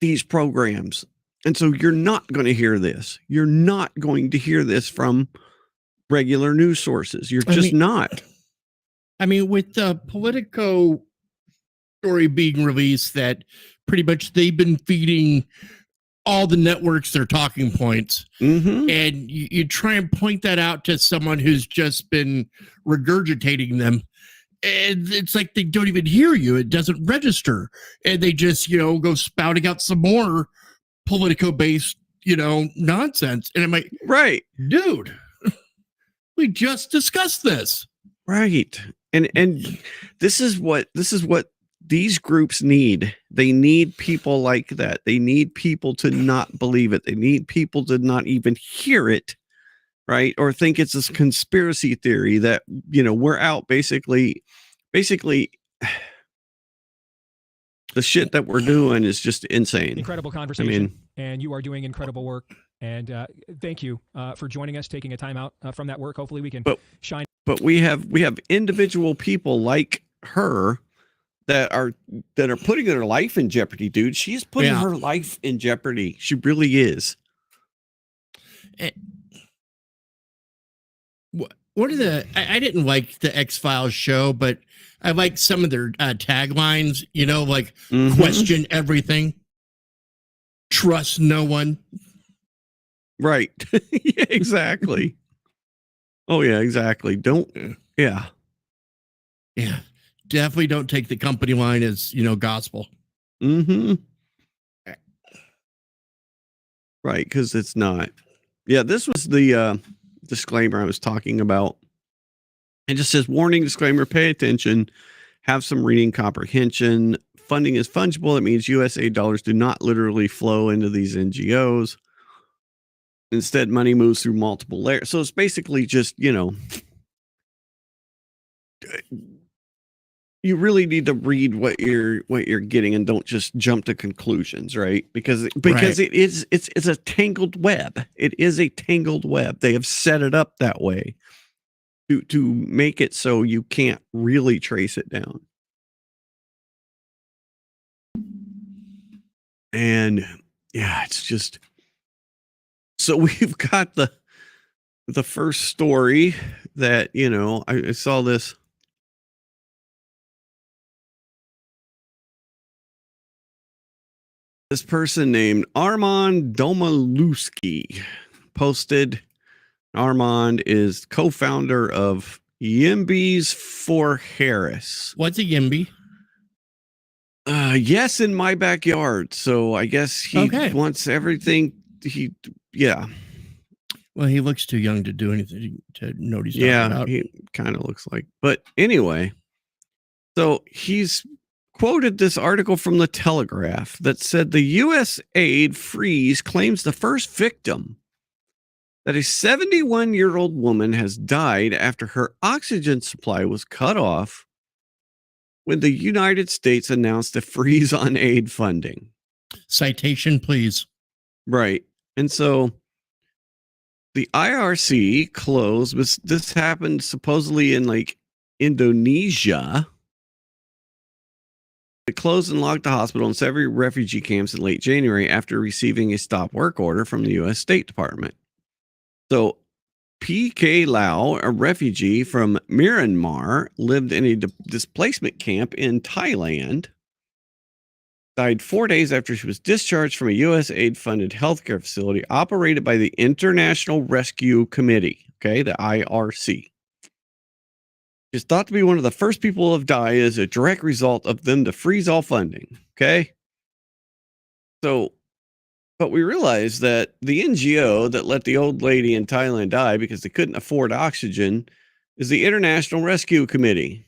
Speaker 10: these programs. And so you're not going to hear this. You're not going to hear this from regular news sources. You're just not.
Speaker 12: I mean, with the Politico story being released that pretty much they've been feeding all the networks their talking points.
Speaker 10: Mm-hmm.
Speaker 12: And you try and point that out to someone who's just been regurgitating them. And it's like they don't even hear you. It doesn't register. And they just, you know, go spouting out some more Politico-based, you know, nonsense. And I'm like,
Speaker 10: right,
Speaker 12: dude, we just discussed this.
Speaker 10: Right. And this is what these groups need. They need people like that. They need people to not believe it. They need people to not even hear it, right? Or think it's a conspiracy theory that, you know, we're out basically the shit that we're doing is just insane.
Speaker 14: Incredible conversation. And you are doing incredible work. And thank you for joining us, taking a time out from that work. Hopefully we can shine.
Speaker 10: But we have individual people like her that are putting their life in jeopardy, dude. She's putting her life in jeopardy. She really is.
Speaker 12: What are the? I didn't like the X-Files show, but I like some of their taglines. You know, like question everything, trust no one.
Speaker 10: Right. Yeah, exactly. Oh yeah, exactly. Don't. Yeah.
Speaker 12: Yeah. Definitely don't take the company line as, you know, gospel.
Speaker 10: Mm-hmm. Right, because it's not. Yeah, this was the disclaimer I was talking about. It just says, warning, disclaimer, pay attention, have some reading comprehension. Funding is fungible. That means USA dollars do not literally flow into these NGOs. Instead, money moves through multiple layers. So it's basically just, you know, you really need to read what you're getting and don't just jump to conclusions, right? Because it's a tangled web. It is a tangled web. They have set it up that way to make it so you can't really trace it down. And yeah, it's just, so we've got the first story that, you know, I saw this. This person named Armand Domaluski posted. Armand is co-founder of Yimbys for Harris.
Speaker 12: What's a Yimby?
Speaker 10: Yes, in my backyard. So I guess he wants everything. yeah.
Speaker 12: Well, he looks too young to do anything to know what he's talking
Speaker 10: Yeah,
Speaker 12: about.
Speaker 10: he kind of looks like. But anyway, so he's quoted this article from the Telegraph that said the U.S. aid freeze claims the first victim, that a 71-year-old woman has died after her oxygen supply was cut off when the United States announced a freeze on aid funding.
Speaker 12: Citation, please.
Speaker 10: Right. And so the IRC closed. This happened supposedly in like Indonesia. They closed and locked the hospital and several refugee camps in late January after receiving a stop work order from the U.S. State Department. So P.K. Lau, a refugee from Myanmar, lived in a displacement camp in Thailand, died 4 days after she was discharged from a U.S. aid-funded healthcare facility operated by the International Rescue Committee, okay, the IRC. She's thought to be one of the first people to have died as a direct result of them to freeze all funding, okay? So, but we realized that the NGO that let the old lady in Thailand die because they couldn't afford oxygen is the International Rescue Committee.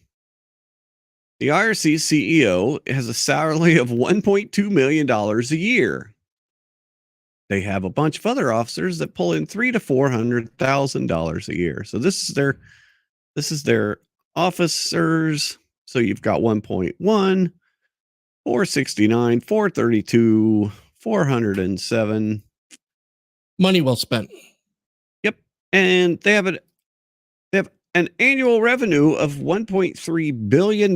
Speaker 10: The IRC CEO has a salary of $1.2 million a year. They have a bunch of other officers that pull in $300,000 to $400,000 a year. So this is their officers. So you've got 1.1, 469, 432, 407.
Speaker 12: Money well spent.
Speaker 10: Yep. And they have an annual revenue of $1.3 billion,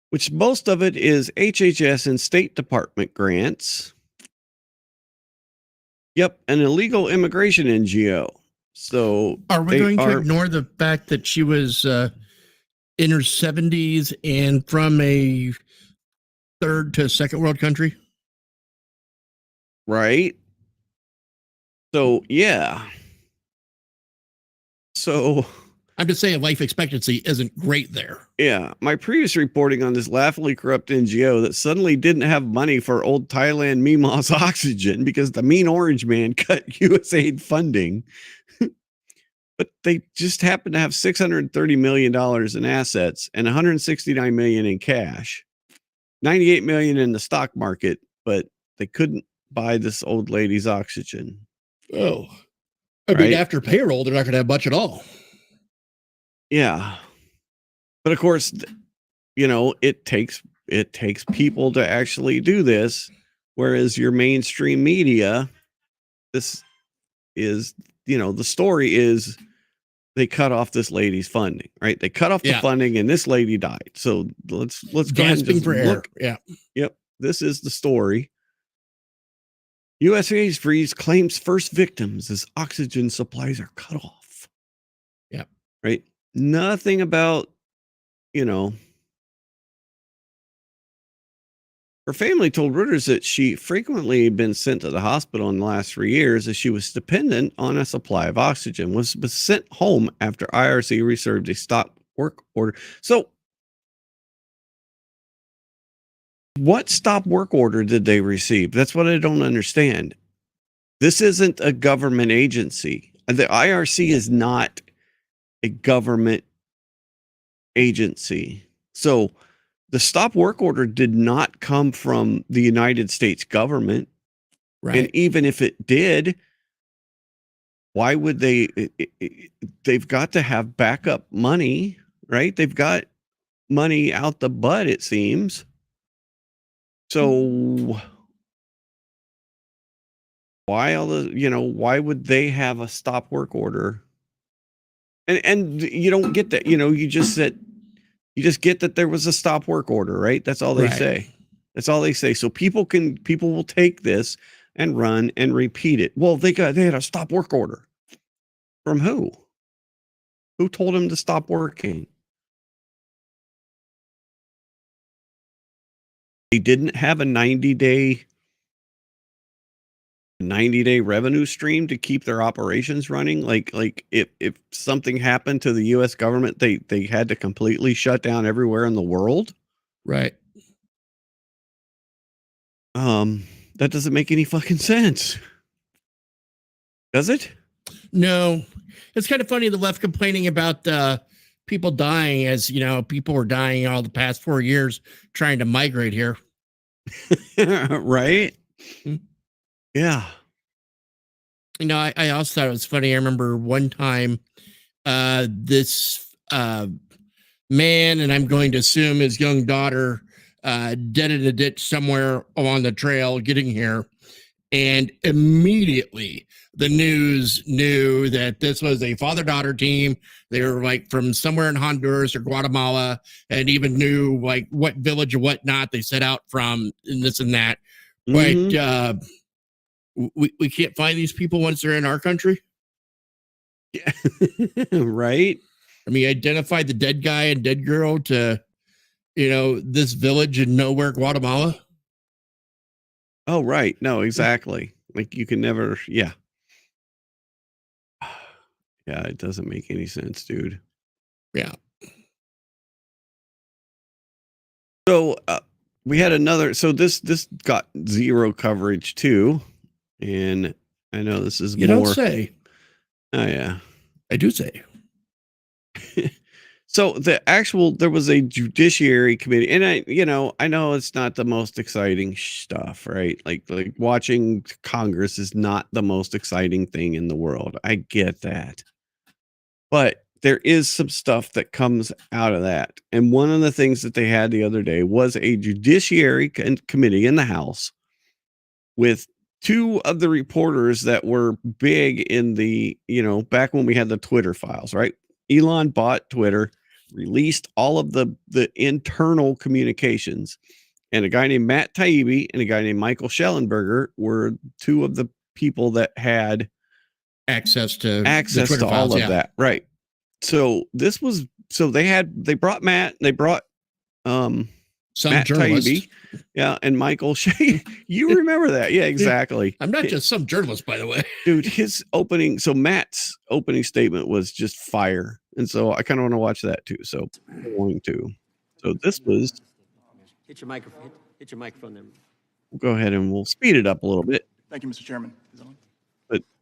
Speaker 10: which most of it is HHS and State Department grants. Yep. An illegal immigration NGO. So
Speaker 12: are we going to ignore the fact that she was in her 70s and from a third to second world country?
Speaker 10: Right. So, yeah. So
Speaker 12: I'm just saying life expectancy isn't great there.
Speaker 10: Yeah. My previous reporting on this laughably corrupt NGO that suddenly didn't have money for old Thailand Mima's oxygen because the mean orange man cut USAID funding. But they just happened to have $630 million in assets and $169 million in cash, $98 million in the stock market, but they couldn't buy this old lady's oxygen.
Speaker 12: Oh, I mean, after payroll, they're not going to have much at all.
Speaker 10: Yeah. But of course, you know, it takes people to actually do this. Whereas your mainstream media, this is, you know, the story is they cut off this lady's funding, right? They cut off the funding and this lady died. So let's go ahead and just
Speaker 12: for air.
Speaker 10: look.
Speaker 12: Yeah.
Speaker 10: Yep. This is the story. USAID's freeze claims first victims as oxygen supplies are cut off.
Speaker 12: Yeah.
Speaker 10: Right. Nothing about, you know, her family told Reuters that she frequently been sent to the hospital in the last 3 years as she was dependent on a supply of oxygen, was sent home after IRC received a stop work order. So what stop work order did they receive? That's what I don't understand. This isn't a government agency. The IRC is not a government agency. So the stop work order did not come from the United States government.
Speaker 12: Right.
Speaker 10: And even if it did, why would they? They've got to have backup money, right? They've got money out the butt, it seems. So why why would they have a stop work order? And you don't get that, you know, you just get that there was a stop work order, right? That's all they say. That's all they say. So people will take this and run and repeat it. Well, they had a stop work order. From who? Who told them to stop working? They didn't have a 90-day revenue stream to keep their operations running. Like if something happened to the US government, they had to completely shut down everywhere in the world.
Speaker 12: Right.
Speaker 10: That doesn't make any fucking sense. Does it?
Speaker 12: No. It's kind of funny, the left complaining about people dying, as people were dying all the past 4 years trying to migrate here.
Speaker 10: Right? Yeah.
Speaker 12: I also thought it was funny. I remember one time this man, and I'm going to assume his young daughter, dead in a ditch somewhere along the trail getting here. And immediately the news knew that this was a father-daughter team. They were like from somewhere in Honduras or Guatemala, and even knew like what village or whatnot they set out from, and this and that. But we can't find these people once they're in our country.
Speaker 10: Yeah. Right.
Speaker 12: I mean, identify the dead guy and dead girl to, this village in nowhere, Guatemala.
Speaker 10: Oh, right. No, exactly. Like you can never. Yeah. Yeah. It doesn't make any sense, dude.
Speaker 12: Yeah.
Speaker 10: So we had another. So this got zero coverage too, and I know this is
Speaker 12: You
Speaker 10: more.
Speaker 12: don't say.
Speaker 10: Oh yeah,
Speaker 12: I do say.
Speaker 10: So there was a judiciary committee, and I know it's not the most exciting stuff, right? Like watching Congress is not the most exciting thing in the world. I get that, but there is some stuff that comes out of that. And one of the things that they had the other day was a judiciary committee in the House with two of the reporters that were big in the, back when we had the Twitter files, right? Elon bought Twitter, released all of the internal communications, and a guy named Matt Taibbi and a guy named Michael Schellenberger were two of the people that had
Speaker 12: access to
Speaker 10: all of that. Right. So they brought Matt, they brought
Speaker 12: some
Speaker 10: Matt
Speaker 12: journalist.
Speaker 10: Taibbi, yeah, and Michael Shea. You remember that? Yeah, exactly.
Speaker 12: I'm not just some journalist, by the way.
Speaker 10: Dude, Matt's opening statement was just fire. And so I kind of want to watch that too. So I'm going to. So this was.
Speaker 16: Hit your microphone there.
Speaker 10: We'll go ahead and we'll speed it up a little bit.
Speaker 17: Thank you, Mr. Chairman. Is it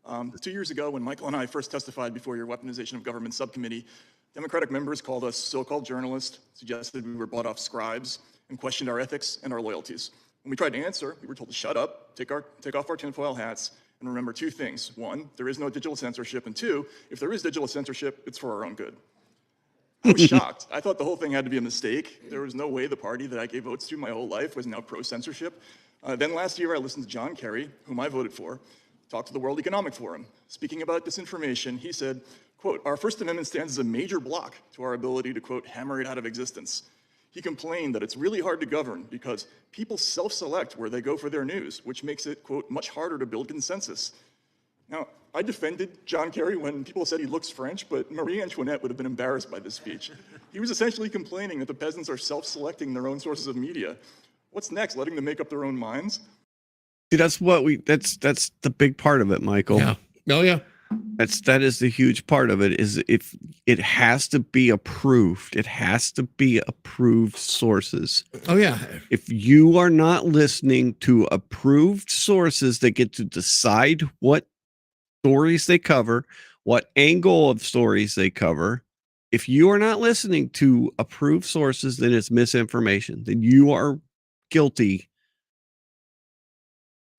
Speaker 17: on?
Speaker 10: But
Speaker 17: 2 years ago, when Michael and I first testified before your Weaponization of Government subcommittee, Democratic members called us so-called journalists, suggested we were bought off scribes, and questioned our ethics and our loyalties. When we tried to answer, we were told to shut up, take off our tinfoil hats, and remember two things. One, there is no digital censorship, and two, if there is digital censorship, it's for our own good. I was shocked. I thought the whole thing had to be a mistake. There was no way the party that I gave votes to my whole life was now pro-censorship. Then last year, I listened to John Kerry, whom I voted for, talk to the World Economic Forum. Speaking about disinformation, he said, quote, "Our First Amendment stands as a major block to our ability to, quote, hammer it out of existence." He complained that it's really hard to govern because people self-select where they go for their news, which makes it, quote, much harder to build consensus. Now, I defended John Kerry when people said he looks French, but Marie Antoinette would have been embarrassed by this speech. He was essentially complaining that the peasants are self-selecting their own sources of media. What's next, letting them make up their own minds?
Speaker 10: See, that's the big part of it, Michael.
Speaker 12: Yeah. Oh yeah.
Speaker 10: That is the huge part of it, is if it has to be approved. It has to be approved sources.
Speaker 12: Oh yeah.
Speaker 10: If you are not listening to approved sources that get to decide what stories they cover, what angle of stories they cover, if you are not listening to approved sources, then it's misinformation. Then you are guilty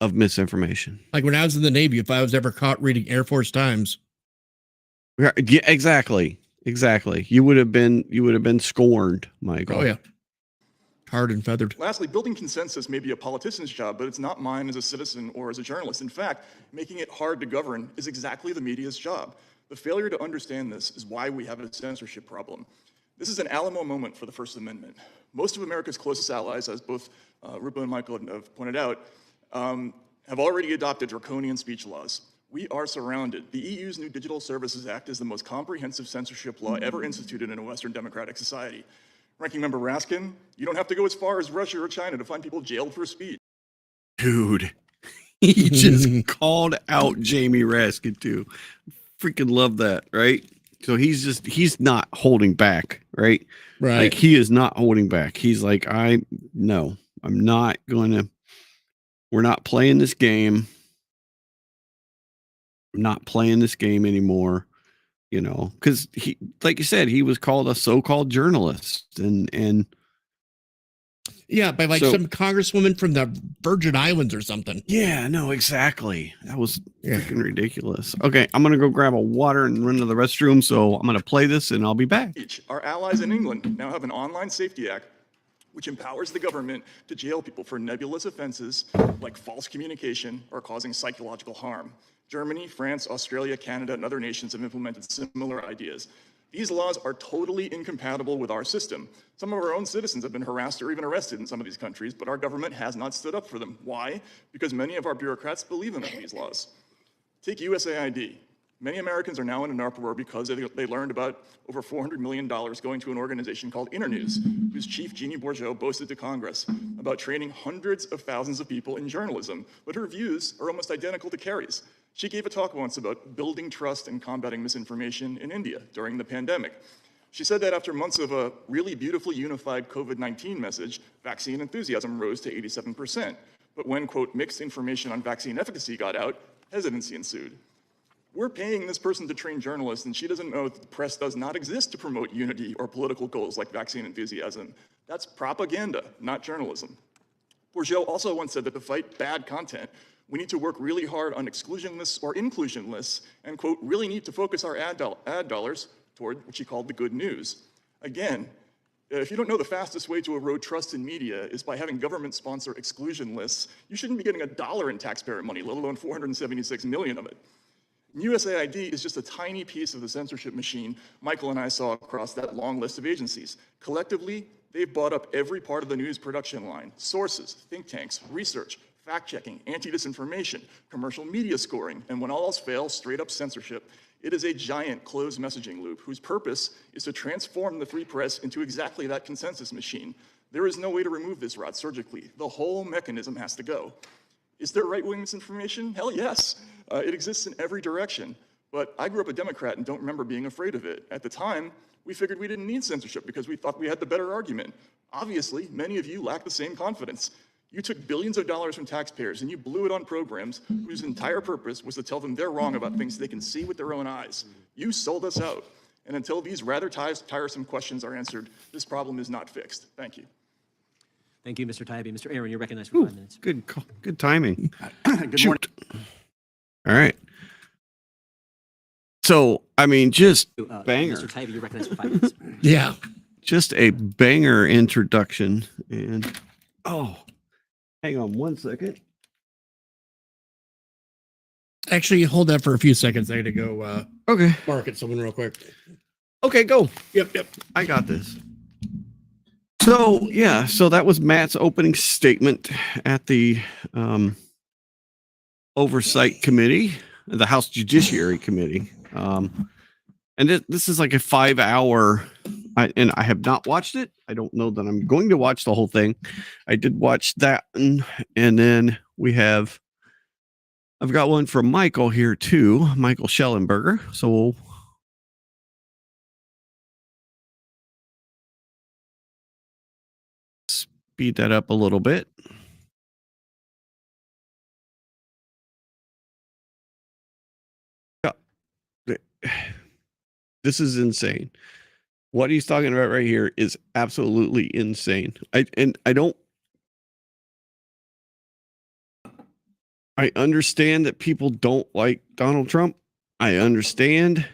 Speaker 10: of misinformation.
Speaker 12: Like when I was in the Navy, if I was ever caught reading Air Force Times.
Speaker 10: Yeah, exactly. You would have been scorned, Michael.
Speaker 12: Oh yeah. Hard and feathered.
Speaker 17: Lastly, building consensus may be a politician's job, but it's not mine as a citizen or as a journalist. In fact, making it hard to govern is exactly the media's job. The failure to understand this is why we have a censorship problem. This is an Alamo moment for the First Amendment. Most of America's closest allies, as both Rupa and Michael have pointed out, have already adopted draconian speech laws. We are surrounded. The EU's new Digital Services Act is the most comprehensive censorship law ever instituted in a Western democratic society. Ranking Member Raskin, you don't have to go as far as Russia or China to find people jailed for speech.
Speaker 10: Dude, he just called out Jamie Raskin too. Freaking love that, right? So he's not holding back, right?
Speaker 12: Right.
Speaker 10: Like he is not holding back. He's like, I'm not going to, we're not playing this game. not playing this game anymore, you know, because he, like you said, he was called a so-called journalist, and
Speaker 12: yeah, by like some congresswoman from the Virgin Islands or something.
Speaker 10: Yeah, no, exactly. That was freaking ridiculous. Okay, I'm gonna go grab a water and run to the restroom. So I'm gonna play this, and I'll be back.
Speaker 17: Our allies in England now have an online safety act which empowers the government to jail people for nebulous offenses like false communication or causing psychological harm. Germany, France, Australia, Canada, and other nations have implemented similar ideas. These laws are totally incompatible with our system. Some of our own citizens have been harassed or even arrested in some of these countries, but our government has not stood up for them. Why? Because many of our bureaucrats believe in these laws. Take USAID. Many Americans are now in an uproar because they learned about over $400 million going to an organization called Internews, whose chief, Jeannie Bourgeot, boasted to Congress about training hundreds of thousands of people in journalism, but her views are almost identical to Kerry's. She gave a talk once about building trust and combating misinformation in India during the pandemic. She said that after months of a really beautifully unified COVID-19 message, vaccine enthusiasm rose to 87%. But when, quote, mixed information on vaccine efficacy got out, hesitancy ensued. We're paying this person to train journalists, and she doesn't know that the press does not exist to promote unity or political goals like vaccine enthusiasm. That's propaganda, not journalism. Bourgeot also once said that to fight bad content, we need to work really hard on exclusion lists or inclusion lists, and, quote, really need to focus our ad dollars toward what she called the good news. Again, if you don't know the fastest way to erode trust in media is by having government sponsor exclusion lists, you shouldn't be getting $1 in taxpayer money, let alone 476 million of it. USAID is just a tiny piece of the censorship machine Michael and I saw across that long list of agencies. Collectively, they've bought up every part of the news production line: sources, think tanks, research, fact-checking, anti-disinformation, commercial media scoring, and when all else fails, straight-up censorship. It is a giant closed messaging loop whose purpose is to transform the free press into exactly that consensus machine. There is no way to remove this rot surgically. The whole mechanism has to go. Is there right-wing misinformation? Hell yes. It exists in every direction. But I grew up a Democrat and don't remember being afraid of it. At the time, we figured we didn't need censorship because we thought we had the better argument. Obviously, many of you lack the same confidence. You took billions of dollars from taxpayers and you blew it on programs whose entire purpose was to tell them they're wrong about things they can see with their own eyes. You sold us out. And until these rather tiresome questions are answered, this problem is not fixed. Thank you.
Speaker 16: Thank you, Mr. Tybee. Mr. Aaron, you're recognized for 5 minutes.
Speaker 10: Good timing.
Speaker 16: Good morning.
Speaker 10: All right. So, I mean, just banger.
Speaker 16: Mr. Tybee, you're recognized for 5 minutes.
Speaker 12: Yeah.
Speaker 10: Just a banger introduction. And, oh, hang on one second.
Speaker 12: Actually, hold that for a few seconds. I got to go
Speaker 10: okay.
Speaker 12: market someone real quick.
Speaker 10: Okay, go.
Speaker 12: Yep.
Speaker 10: I got this. So, yeah, so that was Matt's opening statement at the Oversight Committee, the House Judiciary Committee. And this is like a 5-hour, and I have not watched it. I don't know that I'm going to watch the whole thing. I did watch that, and then I've got one from Michael here too, Michael Schellenberger. So we'll speed that up a little bit. This is insane. What he's talking about right here is absolutely insane. I understand that people don't like Donald Trump. I understand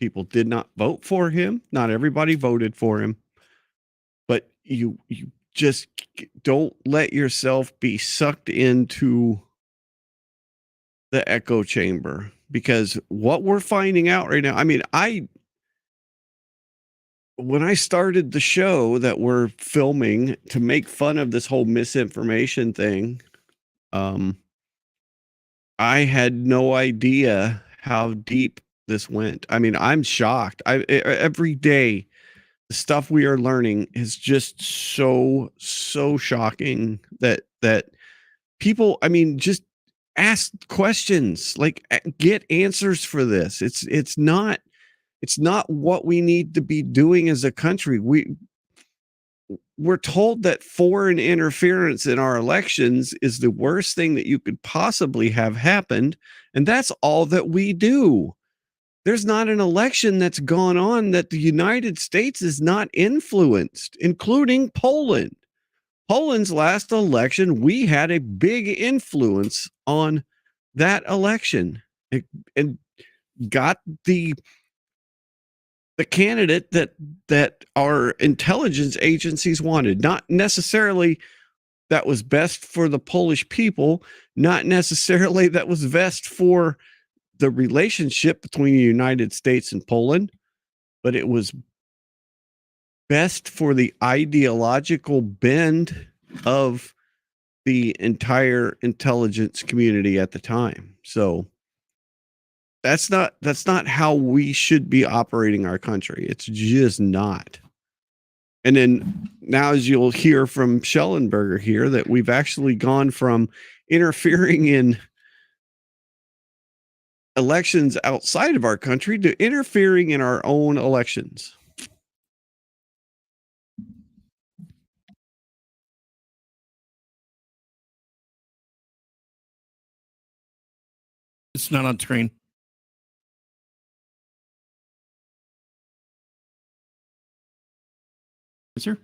Speaker 10: people did not vote for him. Not everybody voted for him. But you just don't let yourself be sucked into the echo chamber, because what we're finding out right now, I mean, when I started the show that we're filming to make fun of this whole misinformation thing, I had no idea how deep this went. I mean, I'm shocked. Every day, the stuff we are learning is just so shocking that people, I mean, just ask questions, like get answers for this. It's not what we need to be doing as a country. we're told that foreign interference in our elections is the worst thing that you could possibly have happened. And that's all that we do. There's not an election that's gone on that the United States is not influenced, including Poland. Poland's last election, we had a big influence on that election and got the candidate that our intelligence agencies wanted. Not necessarily that was best for the Polish people, not necessarily that was best for the relationship between the United States and Poland, but it was best for the ideological bend of the entire intelligence community at the time. So that's not how we should be operating our country. It's just not. And then now, as you'll hear from Schellenberger here, that we've actually gone from interfering in elections outside of our country to interfering in our own elections.
Speaker 12: It's not on screen. Sir?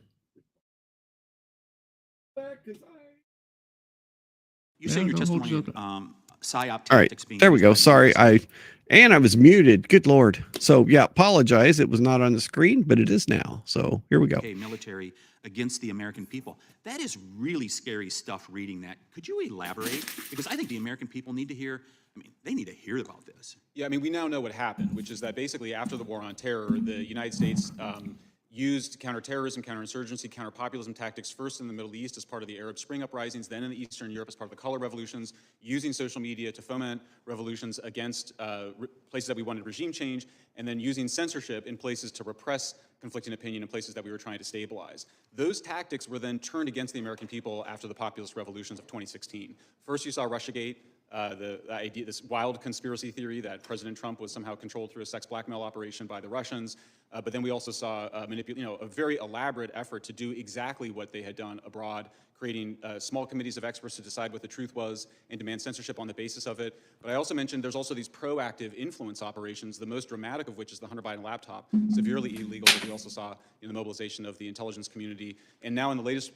Speaker 18: You say in your testimony, psyop
Speaker 10: All right,
Speaker 18: tactics being
Speaker 10: there we
Speaker 18: used
Speaker 10: go.
Speaker 18: by the
Speaker 10: Sorry,
Speaker 18: US.
Speaker 10: I was muted. Good Lord. So yeah, apologize. It was not on the screen, but it is now. So here we go.
Speaker 18: Okay, military against the American people. That is really scary stuff reading that. Could you elaborate? Because I think the American people need to hear, they need to hear about this.
Speaker 19: Yeah, we now know what happened, which is that basically after the war on terror, the United States used counterterrorism, counterinsurgency, counterpopulism tactics first in the Middle East as part of the Arab Spring uprisings, then in the Eastern Europe as part of the color revolutions, using social media to foment revolutions against places that we wanted regime change, and then using censorship in places to repress conflicting opinion in places that we were trying to stabilize. Those tactics were then turned against the American people after the populist revolutions of 2016. First, you saw Russiagate, the idea, this wild conspiracy theory that President Trump was somehow controlled through a sex blackmail operation by the Russians. But then we also saw a very elaborate effort to do exactly what they had done abroad, creating small committees of experts to decide what the truth was and demand censorship on the basis of it. But I also mentioned there's also these proactive influence operations, the most dramatic of which is the Hunter Biden laptop, severely illegal, but we also saw in the mobilization of the intelligence community. And now in the latest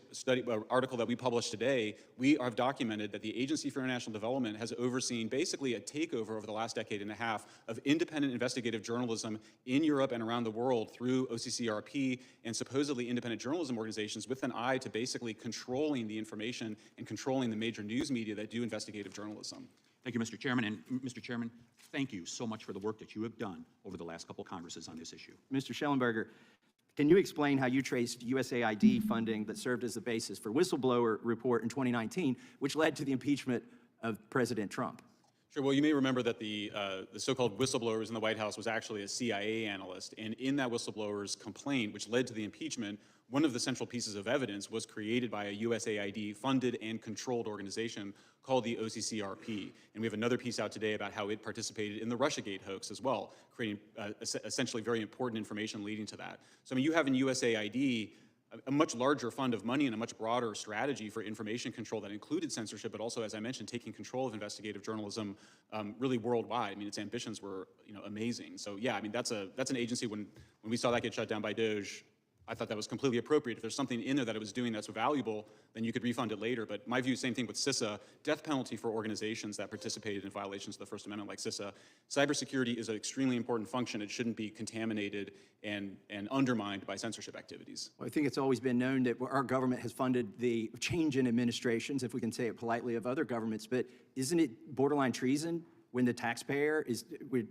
Speaker 19: article that we published today, we have documented that the Agency for International Development has overseen basically a takeover over the last decade and a half of independent investigative journalism in Europe and around the world through OCCRP and supposedly independent journalism organizations with an eye to basically controlling the information and controlling the major news media that do investigative journalism.
Speaker 18: Thank you, Mr. Chairman. And Mr. Chairman, thank you so much for the work that you have done over the last couple of Congresses on this issue.
Speaker 16: Mr. Schellenberger, can you explain how you traced USAID funding that served as the basis for whistleblower report in 2019, which led to the impeachment of President Trump?
Speaker 19: Sure. Well, you may remember that the so-called whistleblowers in the White House was actually a CIA analyst. And in that whistleblower's complaint, which led to the impeachment, one of the central pieces of evidence was created by a USAID-funded and controlled organization called the OCCRP. And we have another piece out today about how it participated in the Russiagate hoax as well, creating essentially very important information leading to that. So you have in USAID a much larger fund of money and a much broader strategy for information control that included censorship, but also, as I mentioned, taking control of investigative journalism really worldwide. Its ambitions were amazing. So yeah, that's an agency. When we saw that get shut down by DOGE, I thought that was completely appropriate. If there's something in there that it was doing that's valuable, then you could refund it later. But my view, same thing with CISA, death penalty for organizations that participated in violations of the First Amendment like CISA. Cybersecurity is an extremely important function. It shouldn't be contaminated and undermined by censorship activities.
Speaker 16: Well, I think it's always been known that our government has funded the change in administrations, if we can say it politely, of other governments. But isn't it borderline treason when the taxpayer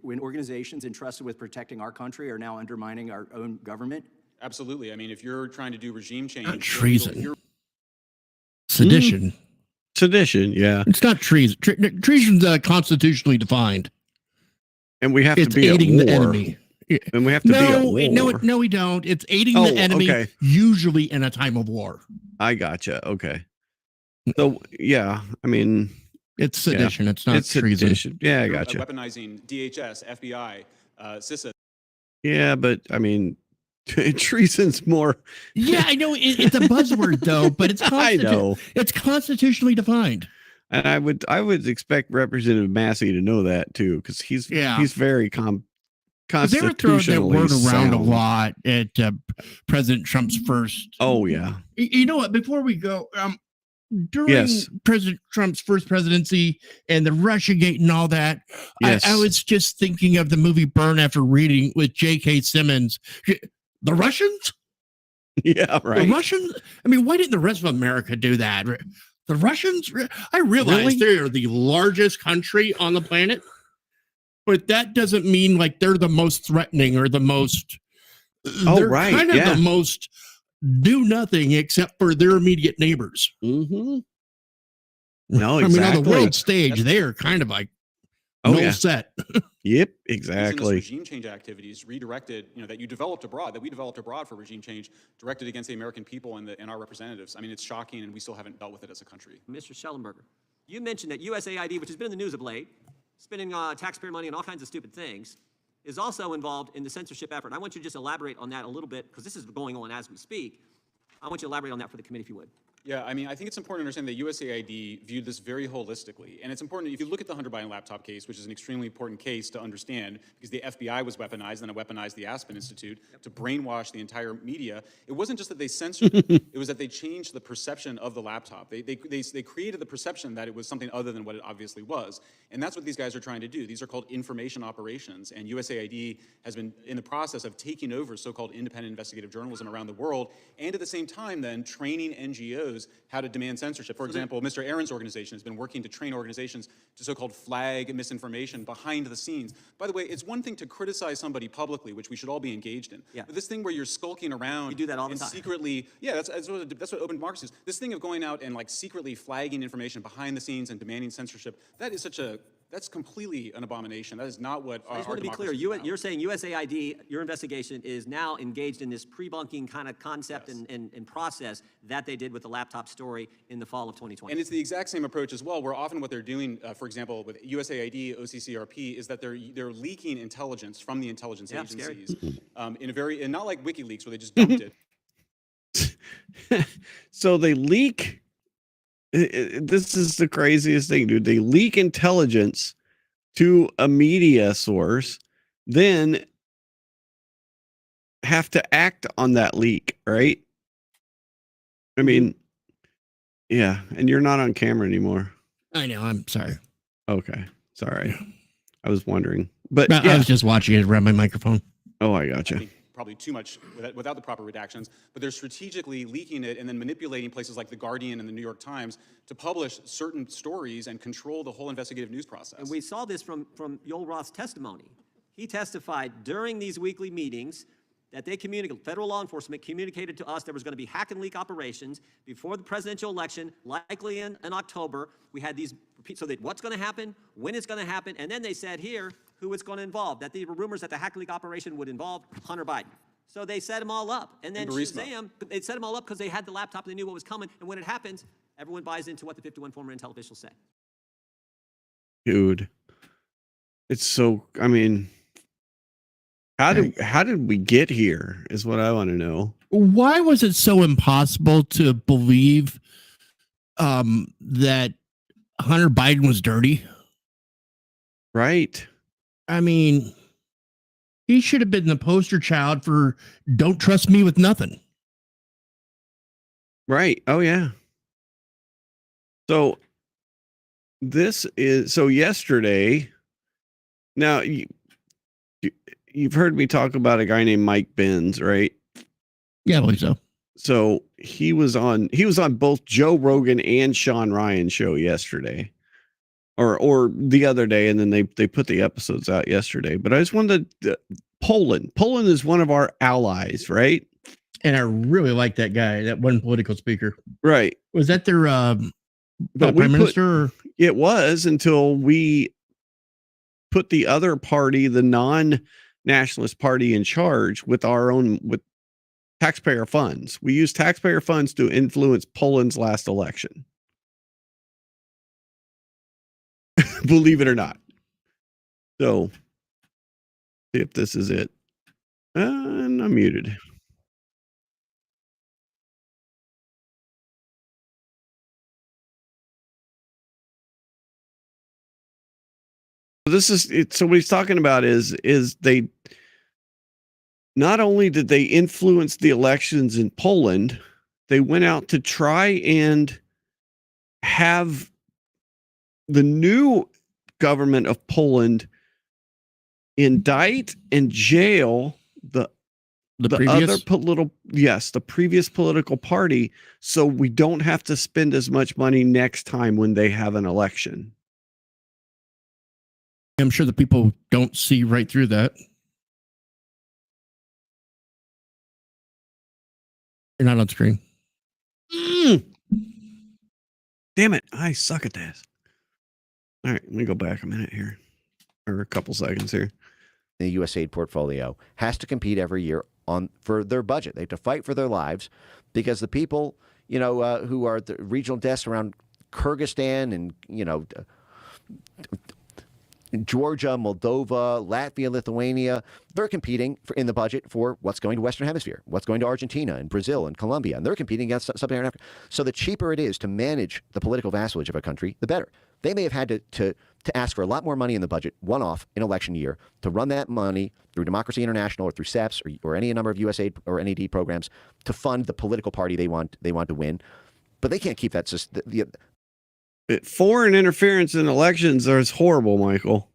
Speaker 16: when organizations entrusted with protecting our country are now undermining our own government?
Speaker 19: Absolutely. If you're trying to do regime change,
Speaker 12: not treason. Sedition.
Speaker 10: Sedition, yeah.
Speaker 12: It's not treason. Treason's constitutionally defined.
Speaker 10: And we have
Speaker 12: it's
Speaker 10: to be
Speaker 12: aiding
Speaker 10: at
Speaker 12: the
Speaker 10: war.
Speaker 12: enemy.
Speaker 10: And we have to be at war.
Speaker 12: No, we don't. It's aiding the enemy,
Speaker 10: okay.
Speaker 12: Usually in a time of war.
Speaker 10: I gotcha. Okay. So, yeah,
Speaker 12: it's sedition. Yeah. It's not treason.
Speaker 10: Sedition. Yeah, I gotcha.
Speaker 19: Weaponizing DHS, FBI, CISA.
Speaker 10: Yeah, but Treason's more.
Speaker 12: Yeah, I know it's a buzzword though, but it's
Speaker 10: I know.
Speaker 12: It's constitutionally defined.
Speaker 10: And I would expect Representative Massey to know that too, because he's very
Speaker 12: They were throwing that word around
Speaker 10: sound.
Speaker 12: a lot at President Trump's first.
Speaker 10: Oh yeah.
Speaker 12: You know what? Before we go, during President Trump's first presidency and the Russiagate and all that, I was just thinking of the movie Burn After Reading with J.K. Simmons. The Russians?
Speaker 10: Yeah, right.
Speaker 12: The Russians? I mean, why didn't the rest of America do that? The Russians? I realize they are the largest country on the planet, but that doesn't mean like they're the most threatening or the most. They're kind of the most do nothing except for their immediate neighbors.
Speaker 10: Mm-hmm. No,
Speaker 12: I mean, on the world stage, they are kind of like set.
Speaker 10: Yep,
Speaker 19: Using
Speaker 10: exactly.
Speaker 19: this regime change activities redirected, that you developed abroad, that we developed abroad for regime change, directed against the American people and our representatives. I mean, it's shocking, and we still haven't dealt with it as a country.
Speaker 20: Mr. Schellenberger, you mentioned that USAID, which has been in the news of late, spending taxpayer money on all kinds of stupid things, is also involved in the censorship effort. I want you to just elaborate on that a little bit, because this is going on as we speak. I want you to elaborate on that for the committee, if you would.
Speaker 19: Yeah, I mean, I think it's important to understand that USAID viewed this very holistically. And it's important, if you look at the Hunter Biden laptop case, which is an extremely important case to understand, because the FBI was weaponized, and then it weaponized the Aspen Institute to brainwash the entire media. It wasn't just that they censored it, it was that they changed the perception of the laptop. They created the perception that it was something other than what it obviously was. And that's what these guys are trying to do. These are called information operations. And USAID has been in the process of taking over so-called independent investigative journalism around the world, and at the same time then training NGOs how to demand censorship. For example, Mr. Aaron's organization has been working to train organizations to so-called flag misinformation behind the scenes. By the way, it's one thing to criticize somebody publicly, which we should all be engaged in. Yeah. But this thing where you're skulking around, you do that all the time. Secretly, that's what open democracy is. This thing of going out and like secretly flagging information behind the scenes and demanding censorship, that's completely an abomination. That is not what
Speaker 20: I just want to be clear. You're saying USAID, your investigation, is now engaged in this pre-bunking kind of concept and process that they did with the laptop story in the fall of 2020.
Speaker 19: And it's the exact same approach as well, where often what they're doing, for example, with USAID, OCCRP, is that they're leaking intelligence from the intelligence agencies in a very, and not like WikiLeaks where they just dumped it.
Speaker 10: So they leak. This is the craziest thing, dude. They leak intelligence to a media source, then have to act on that leak, right? I mean, yeah, and you're not on camera anymore.
Speaker 12: I know. I'm sorry.
Speaker 10: Okay, sorry. I was wondering, but
Speaker 12: I was just watching it around my microphone.
Speaker 10: Oh, I gotcha.
Speaker 19: Probably too much without the proper redactions, but they're strategically leaking it and then manipulating places like The Guardian and the New York Times to publish certain stories and control the whole investigative news process.
Speaker 20: And we saw this from Yoel Roth's testimony. He testified during these weekly meetings that federal law enforcement communicated to us there was going to be hack and leak operations before the presidential election, likely in October. We had these, so that what's going to happen, when it's going to happen, and then they said here who it's going to involve, that there were rumors that the hack and leak operation would involve Hunter Biden. So they set them all up. And then Shazam, they set them all up because they had the laptop and they knew what was coming. And when it happens, everyone buys into what the 51 former intel officials say.
Speaker 10: Dude, it's so, I mean, how did we get here is what I want to know.
Speaker 12: Why was it so impossible to believe that Hunter Biden was dirty?
Speaker 10: Right.
Speaker 12: I mean, he should have been the poster child for don't trust me with nothing.
Speaker 10: Right. Oh, yeah. So yesterday, now you've heard me talk about a guy named Mike Benz, right?
Speaker 12: Yeah, I believe so.
Speaker 10: So he was on both Joe Rogan and Sean Ryan's show yesterday. Or the other day, and then they put the episodes out yesterday. But I just wanted Poland. Poland is one of our allies, right?
Speaker 12: And I really like that guy, that one political speaker.
Speaker 10: Right.
Speaker 12: Was that their prime minister?
Speaker 10: It was until we put the other party, the non-nationalist party, in charge with taxpayer funds. We used taxpayer funds to influence Poland's last election. Believe it or not. So, see if this is it. And I'm muted. This is it. So what he's talking about is they not only did they influence the elections in Poland, they went out to try and have the new government of Poland indict and jail the
Speaker 12: previous?
Speaker 10: other the previous political party, so we don't have to spend as much money next time when they have an election.
Speaker 12: I'm sure the people don't see right through that. You're not on screen.
Speaker 10: Damn it. I suck at this. All right, let me go back a minute here, or a couple seconds here.
Speaker 21: The USAID portfolio has to compete every year for their budget. They have to fight for their lives because the people, who are the regional desks around Kyrgyzstan and, Georgia, Moldova, Latvia, Lithuania, they're competing in the budget for what's going to Western Hemisphere, what's going to Argentina and Brazil and Colombia, and they're competing against Sub-Saharan Africa. So the cheaper it is to manage the political vassalage of a country, the better. They may have had to ask for a lot more money in the budget, one-off, in election year, to run that money through Democracy International or through SEPs or any number of USAID or NAD programs to fund the political party they want to win. But they can't keep that.
Speaker 10: Foreign interference in elections is horrible, Michael.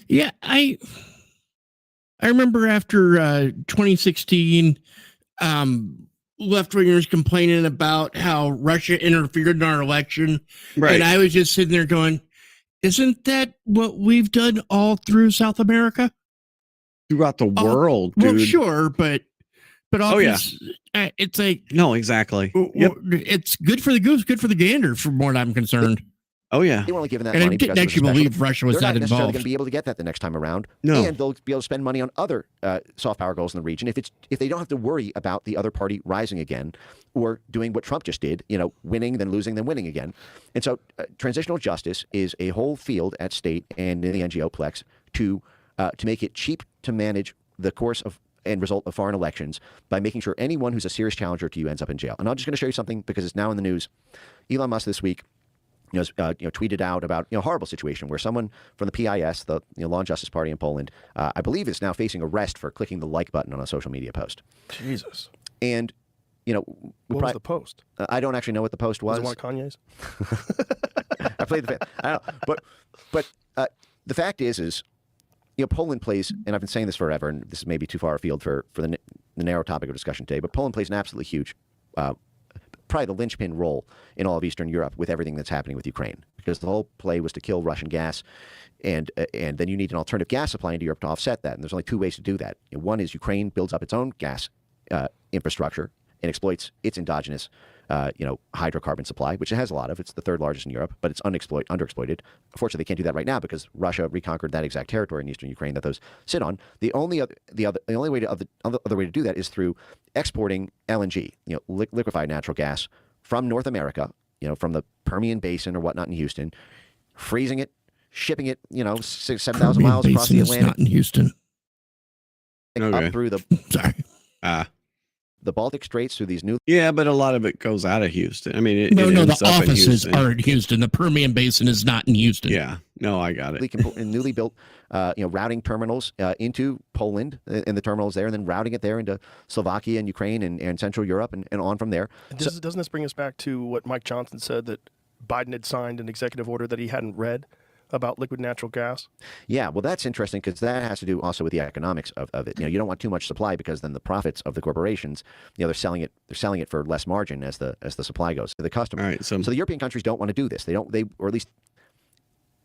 Speaker 12: Yeah, I remember after 2016, left-wingers complaining about how Russia interfered in our election.
Speaker 10: Right.
Speaker 12: And I was just sitting there going, isn't that what we've done all through South America?
Speaker 10: Throughout the world, dude.
Speaker 12: Well, sure, but it's like...
Speaker 10: No, exactly. Yep.
Speaker 12: It's good for the goose, good for the gander, from what I'm concerned.
Speaker 10: Oh, yeah.
Speaker 21: They were only given that
Speaker 12: And I
Speaker 21: money
Speaker 12: didn't
Speaker 21: because
Speaker 12: actually believe Russia was
Speaker 21: they're
Speaker 12: that
Speaker 21: not necessarily
Speaker 12: involved.
Speaker 21: going to be able to get that the next time around.
Speaker 10: No.
Speaker 21: And they'll be able to spend money on other soft power goals in the region if they don't have to worry about the other party rising again or doing what Trump just did, winning, then losing, then winning again. And so transitional justice is a whole field at state and in the NGO plex to make it cheap to manage the course of and result of foreign elections by making sure anyone who's a serious challenger to you ends up in jail. And I'm just going to show you something because it's now in the news. Elon Musk this week tweeted out about a horrible situation where someone from the PIS, the Law and Justice Party in Poland, I believe is now facing arrest for clicking the like button on a social media post.
Speaker 22: Jesus.
Speaker 21: And
Speaker 22: what was the post?
Speaker 21: I don't actually know what the post was.
Speaker 22: Was it one of Kanye's?
Speaker 21: I played the fan. I don't know, but the fact is Poland plays, and I've been saying this forever, and this is maybe too far afield for the narrow topic of discussion today, but Poland plays an absolutely huge, probably the linchpin role in all of Eastern Europe with everything that's happening with Ukraine, because the whole play was to kill Russian gas, and then you need an alternative gas supply into Europe to offset that, and there's only two ways to do that. One is Ukraine builds up its own gas infrastructure and exploits its endogenous hydrocarbon supply, which it has a lot of. It's the third largest in Europe, but it's underexploited. Unfortunately, they can't do that right now because Russia reconquered that exact territory in eastern Ukraine that those sit on. The only way to do that is through exporting LNG, liquefied natural gas from North America, from the Permian Basin or whatnot in Houston, freezing it, shipping it, 7,000 miles across the Atlantic.
Speaker 12: Not in Houston.
Speaker 21: Up through the the Baltic Straits through these new.
Speaker 10: Yeah, but a lot of it goes out of Houston. I mean,
Speaker 12: the offices are in Houston. The Permian Basin is not in Houston.
Speaker 10: Yeah, no, I got it.
Speaker 21: Newly built, routing terminals into Poland and the terminals there, and then routing it there into Slovakia and Ukraine and Central Europe and on from there.
Speaker 22: Doesn't this bring us back to what Mike Johnson said, that Biden had signed an executive order that he hadn't read about liquid natural gas?
Speaker 21: Yeah, well, that's interesting because that has to do also with the economics of it. You don't want too much supply because then the profits of the corporations, they're selling it for less margin as the supply goes to the customer.
Speaker 10: All right, so
Speaker 21: the European countries don't want to do this. Or at least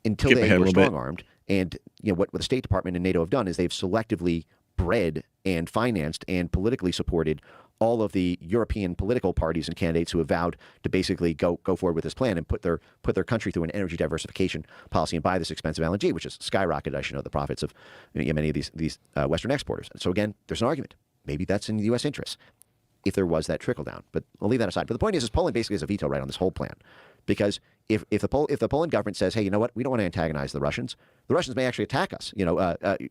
Speaker 21: until they were strong armed. And what the State Department and NATO have done is they've selectively bred and financed and politically supported all of the European political parties and candidates who have vowed to basically go forward with this plan and put their country through an energy diversification policy and buy this expensive LNG, which has skyrocketed, I should know, the profits of many of these Western exporters. And so again, there's an argument. Maybe that's in the U.S. interest if there was that trickle down. But I'll leave that aside. But the point is Poland basically has a veto right on this whole plan, because if the Poland government says, hey, you know what, we don't want to antagonize the Russians may actually attack us.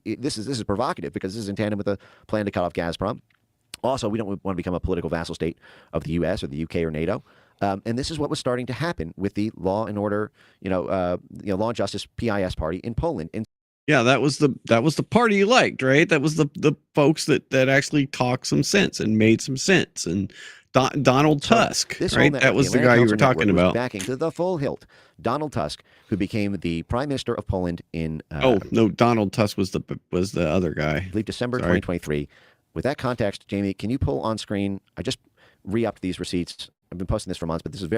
Speaker 21: This is provocative because this is in tandem with the plan to cut off Gazprom. Also, we don't want to become a political vassal state of the U.S. or the U.K. or NATO. And this is what was starting to happen with the Law and Order, Law and Justice PIS party in Poland. And
Speaker 10: Yeah, that was the party you liked, right? That was the folks that actually talked some sense and made some sense. And Donald Tusk,
Speaker 21: This whole
Speaker 10: right?
Speaker 21: network,
Speaker 10: That was the
Speaker 21: Atlantic
Speaker 10: guy you
Speaker 21: Council
Speaker 10: were talking
Speaker 21: network, was
Speaker 10: about.
Speaker 21: backing to the full hilt Donald Tusk, who became the Prime Minister of Poland in
Speaker 10: Oh no, Donald Tusk was the other guy.
Speaker 21: I believe December
Speaker 10: Sorry.
Speaker 21: 2023. With that context, Jamie, can you pull on screen? I just re-upped these receipts. I've been posting this for months, but this is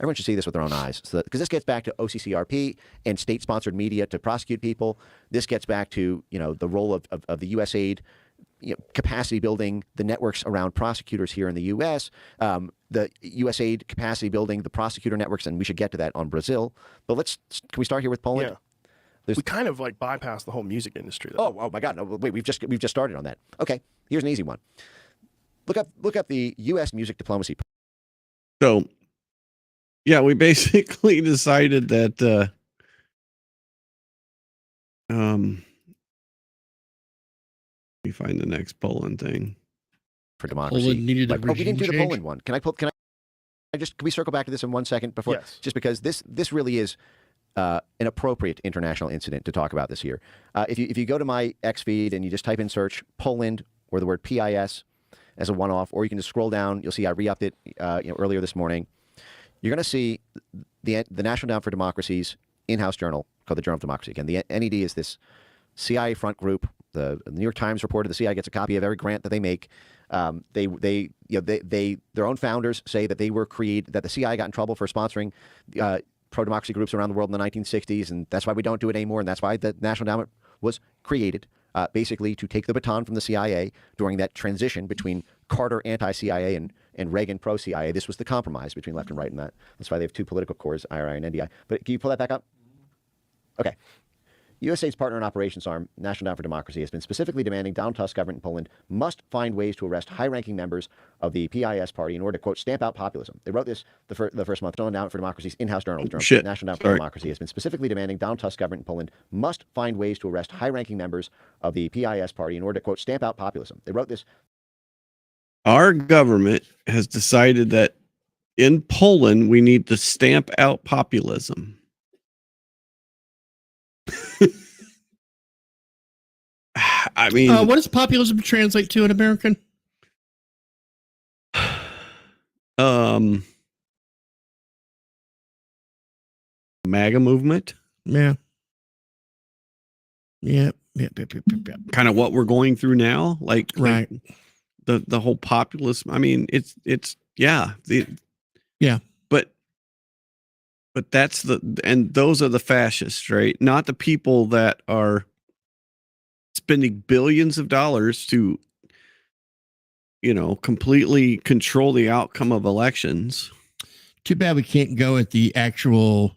Speaker 21: everyone should see this with their own eyes. So because this gets back to OCCRP and state-sponsored media to prosecute people. This gets back to, the role of the USAID, capacity building, the networks around prosecutors here in the U.S., the USAID capacity building, the prosecutor networks, and we should get to that on Brazil. But can we start here with Poland?
Speaker 22: Yeah. We kind of bypassed the whole music industry. Though.
Speaker 21: Oh my God! No, wait, we've just started on that. Okay, here's an easy one. Look up the U.S. music diplomacy.
Speaker 10: So, yeah, we basically decided that let me find the next Poland thing.
Speaker 21: For democracy.
Speaker 12: Poland needed a
Speaker 21: we didn't do the
Speaker 12: regime
Speaker 21: Poland one. Can we circle back to this in 1 second before?
Speaker 22: Yes.
Speaker 21: Just because this really is an appropriate international incident to talk about this year. If you go to my X feed and you just type in search Poland or the word PIS as a one-off, or you can just scroll down. You'll see I re-upped it earlier this morning. You're going to see the National Endowment for Democracy's in-house journal called the Journal of Democracy. Again, the NED is this CIA front group. The New York Times reported the CIA gets a copy of every grant that they make. Their own founders say that that the CIA got in trouble for sponsoring pro-democracy groups around the world in the 1960s, and that's why we don't do it anymore, and that's why the National Endowment was created, basically to take the baton from the CIA during that transition between Carter anti-CIA and Reagan pro-CIA. This was the compromise between left and right in that. That's why they have two political cores, IRI and NDI. But can you pull that back up? Okay. USAID's partner and operations arm, National Endowment for Democracy, has been specifically demanding Donald Tusk's government in Poland must find ways to arrest high-ranking members of the PIS party in order to, quote, stamp out populism. They wrote this the first month. National Endowment for Democracy's in-house journal, National Endowment for Democracy, has been specifically demanding Donald Tusk's government in Poland must find ways to arrest high-ranking members of the PIS party in order to, quote, stamp out populism. They wrote this.
Speaker 10: Our government has decided that in Poland we need to stamp out populism. I mean,
Speaker 12: what does populism translate to in American?
Speaker 10: MAGA movement.
Speaker 12: Yeah. Yeah.
Speaker 10: Kind of what we're going through now, like the whole populism. I mean, it's but that's those are the fascists, right? Not the people that are spending billions of dollars to, completely control the outcome of elections.
Speaker 12: Too bad we can't go at the actual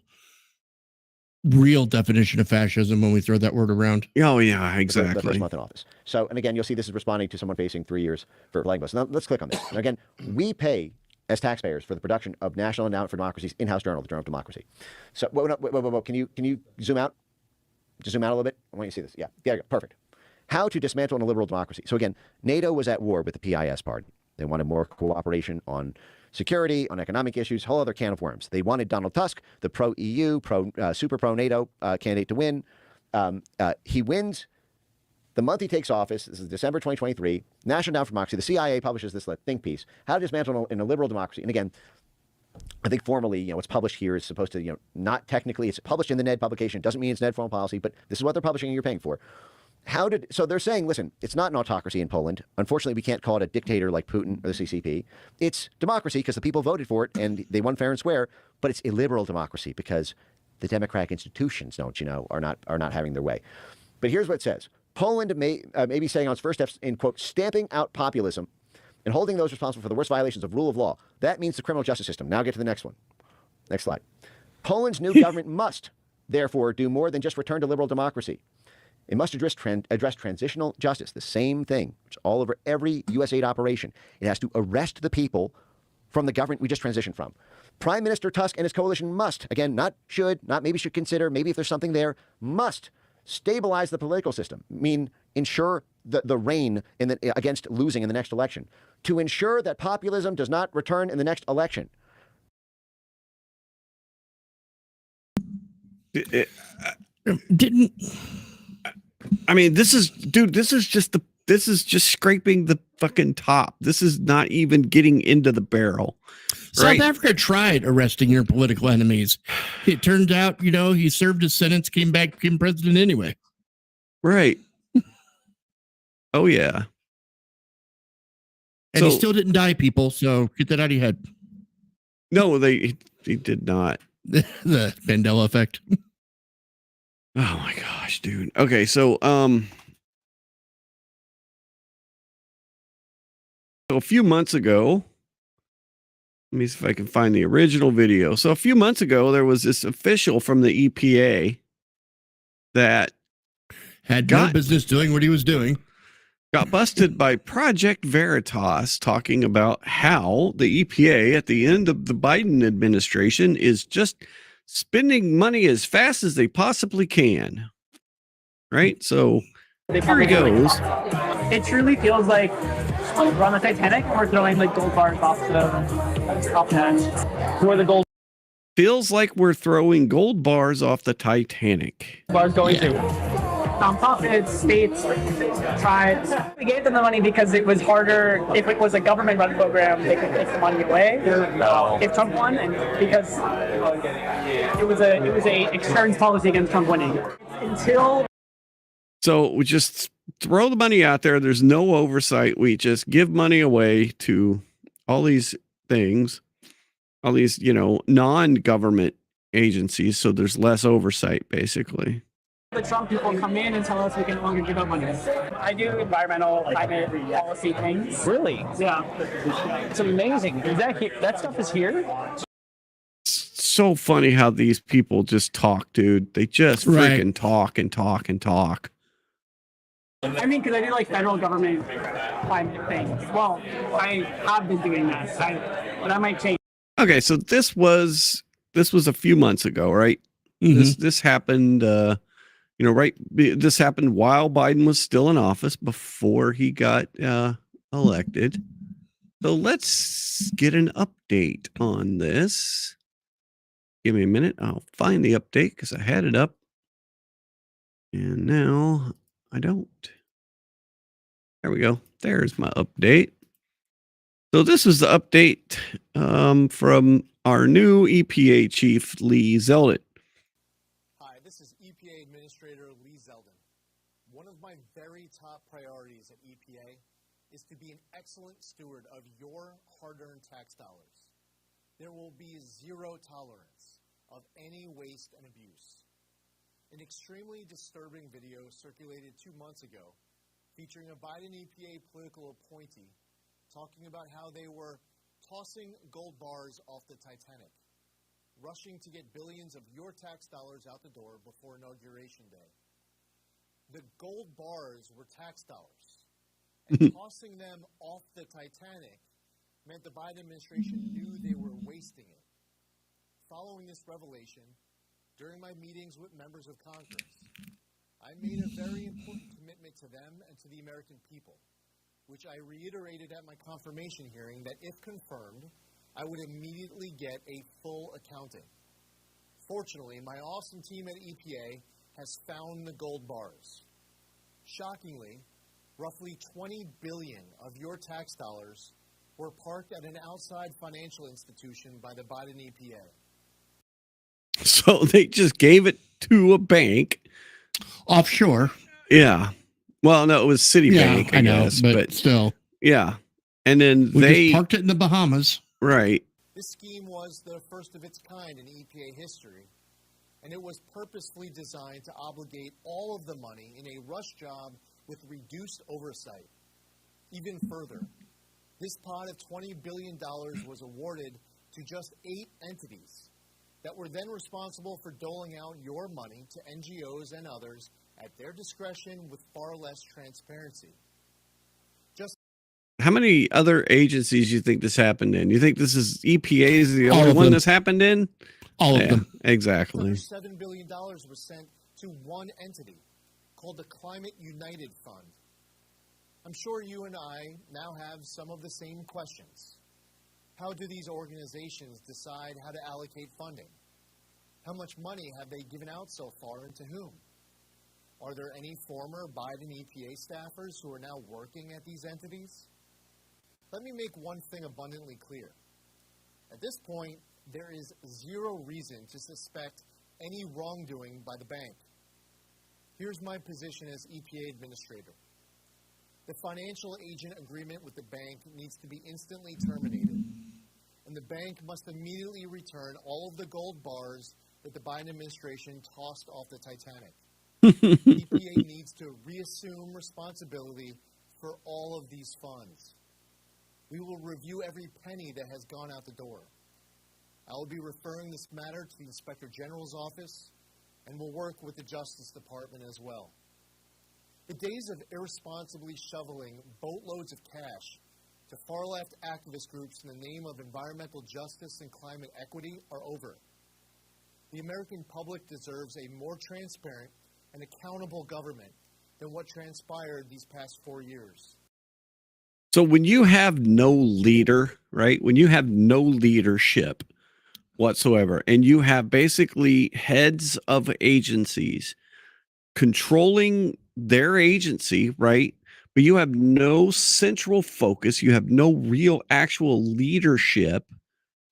Speaker 12: real definition of fascism when we throw that word around.
Speaker 10: Oh, yeah, exactly.
Speaker 21: The first month in office. So, and again, you'll see this is responding to someone facing 3 years for flagging us. Now, let's click on this. And again, we pay as taxpayers for the production of National Endowment for Democracy's in-house journal, the Journal of Democracy. So, wait. Can you zoom out? Just zoom out a little bit. I want you to see this. Yeah, there you go. Perfect. How to dismantle a liberal democracy. So again, NATO was at war with the PIS party. They wanted more cooperation on security, on economic issues, whole other can of worms. They wanted Donald Tusk, the pro-EU, super pro-NATO candidate to win. He wins. The month he takes office, this is December 2023, National Endowment for Democracy, the CIA publishes this think piece, How to Dismantle in a Liberal Democracy. And again, I think formally, what's published here is supposed to, not technically, it's published in the NED publication. It doesn't mean it's NED foreign policy, but this is what they're publishing and you're paying for. So they're saying, listen, it's not an autocracy in Poland. Unfortunately, we can't call it a dictator like Putin or the CCP. It's democracy because the people voted for it and they won fair and square, but it's illiberal democracy because the democratic institutions, are not having their way. But here's what it says. Poland may be saying on its first steps in, quote, stamping out populism and holding those responsible for the worst violations of rule of law. That means the criminal justice system. Now get to the next one. Next slide. Poland's new government must, therefore, do more than just return to liberal democracy. It must address transitional justice, the same thing, which is all over every USAID operation. It has to arrest the people from the government we just transitioned from. Prime Minister Tusk and his coalition must, again, not should, not maybe should consider, maybe if there's something there, must stabilize the political system, ensure the reign against losing in the next election, to ensure that populism does not return in the next election.
Speaker 10: I mean, this is just scraping the fucking top. This is not even getting into the barrel.
Speaker 12: South Africa tried arresting your political enemies. It turned out, he served his sentence, came back, became president anyway.
Speaker 10: Right. Oh, yeah.
Speaker 12: And he still didn't die, people. So get that out of your head.
Speaker 10: No, he did not.
Speaker 12: The Mandela effect.
Speaker 10: Oh my gosh, dude. Okay, so a few months ago, let me see if I can find the original video. So a few months ago, there was this official from the EPA that
Speaker 12: had no business doing what he was doing.
Speaker 10: Got busted by Project Veritas talking about how the EPA at the end of the Biden administration is just spending money as fast as they possibly can. Right? So here he goes.
Speaker 1: It truly feels like we're on the Titanic and we're throwing like gold bars off the hatch. Where the gold
Speaker 10: Feels like we're throwing gold bars off the Titanic.
Speaker 1: bars going to. Nonprofits, states, tribes. We gave them the money because it was harder. If it was a government-run program, they could take the money away. If Trump won, and because it was a insurance policy against Trump winning.
Speaker 10: So we just throw the money out there. There's no oversight. We just give money away to all these things, all these, non-government agencies. So there's less oversight, basically.
Speaker 1: The Trump people come in and tell us we can no longer give up money. I do environmental, climate policy things. Really? Yeah. It's amazing. Is that here? That stuff is here?
Speaker 10: So funny how these people just talk, dude. They just freaking talk and talk and talk.
Speaker 1: I mean, because I do like federal government climate things. Well, I have been doing that, but that might change.
Speaker 10: Okay, so this was a few months ago, right?
Speaker 12: Mm-hmm.
Speaker 10: This happened. This happened while Biden was still in office, before he got elected. So let's get an update on this. Give me a minute. I'll find the update because I had it up. And now I don't. There we go. There's my update. So this is the update from our new EPA chief, Lee Zeldin.
Speaker 6: Hi, this is EPA Administrator Lee Zeldin. One of my very top priorities at EPA is to be an excellent steward of your hard-earned tax dollars. There will be zero tolerance of any waste and abuse. An extremely disturbing video circulated 2 months ago featuring a Biden EPA political appointee talking about how they were tossing gold bars off the Titanic, rushing to get billions of your tax dollars out the door before Inauguration Day. The gold bars were tax dollars, and tossing them off the Titanic meant the Biden administration knew they were wasting it. Following this revelation, during my meetings with members of Congress, I made a very important commitment to them and to the American people, which I reiterated at my confirmation hearing that if confirmed, I would immediately get a full accounting. Fortunately, my awesome team at EPA has found the gold bars. Shockingly, roughly $20 billion of your tax dollars were parked at an outside financial institution by the Biden EPA.
Speaker 10: So they just gave it to a bank.
Speaker 12: Offshore.
Speaker 10: Yeah. Well, no, it was Citibank, I guess.
Speaker 12: But still.
Speaker 10: Yeah. And then
Speaker 12: We
Speaker 10: they
Speaker 12: just parked it in the Bahamas.
Speaker 10: Right.
Speaker 6: This scheme was the first of its kind in EPA history, and it was purposefully designed to obligate all of the money in a rush job with reduced oversight. Even further, this pot of $20 billion was awarded to just 8 entities that were then responsible for doling out your money to NGOs and others at their discretion with far less transparency.
Speaker 10: How many other agencies do you think this happened in? You think this is EPA is the
Speaker 12: All
Speaker 10: only
Speaker 12: of
Speaker 10: one
Speaker 12: them.
Speaker 10: this happened in?
Speaker 12: All of them.
Speaker 10: Exactly.
Speaker 6: $7 billion was sent to one entity called the Climate United Fund. I'm sure you and I now have some of the same questions. How do these organizations decide how to allocate funding? How much money have they given out so far and to whom? Are there any former Biden EPA staffers who are now working at these entities? Let me make one thing abundantly clear. At this point, there is zero reason to suspect any wrongdoing by the bank. Here's my position as EPA administrator. The financial agent agreement with the bank needs to be instantly terminated, and the bank must immediately return all of the gold bars that the Biden administration tossed off the Titanic. EPA needs to reassume responsibility for all of these funds. We will review every penny that has gone out the door. I will be referring this matter to the Inspector General's office, and will work with the Justice Department as well. The days of irresponsibly shoveling boatloads of cash to far-left activist groups in the name of environmental justice and climate equity are over. The American public deserves a more transparent and accountable government than what transpired these past 4 years.
Speaker 10: So when you have no leader, right? When you have no leadership whatsoever, and you have basically heads of agencies controlling their agency, right? But you have no central focus, you have no real actual leadership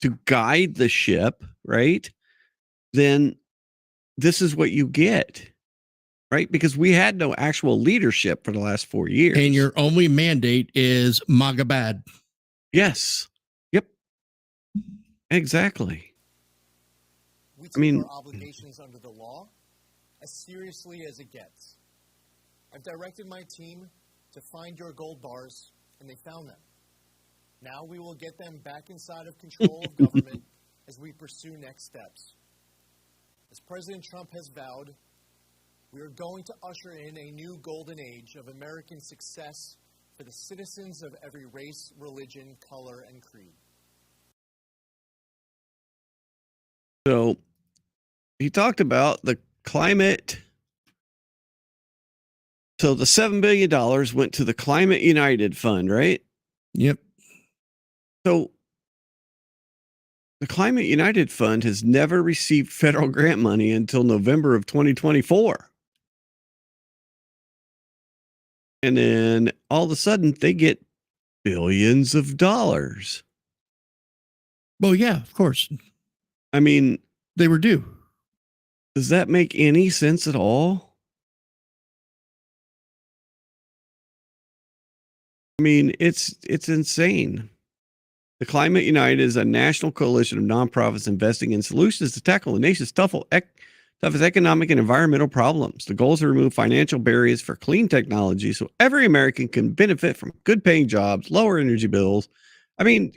Speaker 10: to guide the ship, right? Then this is what you get, right? Because we had no actual leadership for the last 4 years.
Speaker 12: And your only mandate is MAGA bad.
Speaker 10: Yes. Yep. Exactly.
Speaker 6: We take
Speaker 10: I mean,
Speaker 6: our obligations under the law as seriously as it gets. I've directed my team to find your gold bars, and they found them. Now we will get them back inside of control of government as we pursue next steps. As President Trump has vowed, we are going to usher in a new golden age of American success for the citizens of every race, religion, color, and creed.
Speaker 10: So he talked about the climate. So the $7 billion went to the Climate United Fund, right?
Speaker 12: Yep.
Speaker 10: So the Climate United Fund has never received federal grant money until November of 2024. And then all of a sudden they get billions of dollars.
Speaker 12: Well, yeah, of course.
Speaker 10: I mean,
Speaker 12: they were due.
Speaker 10: Does that make any sense at all? I mean, it's insane. The Climate United is a national coalition of nonprofits investing in solutions to tackle the nation's toughest economic and environmental problems. The goal is to remove financial barriers for clean technology so every American can benefit from good paying jobs, lower energy bills. I mean,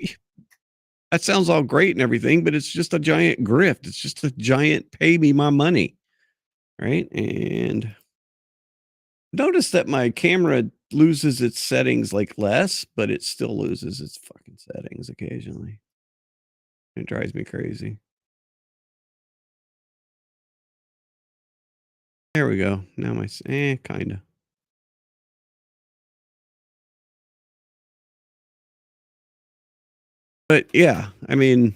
Speaker 10: that sounds all great and everything, but it's just a giant grift. It's just a giant pay me my money. Right? And notice that my camera loses its settings like less, but it still loses its fucking settings occasionally. It drives me crazy. There we go. Now my kind of. But yeah, I mean,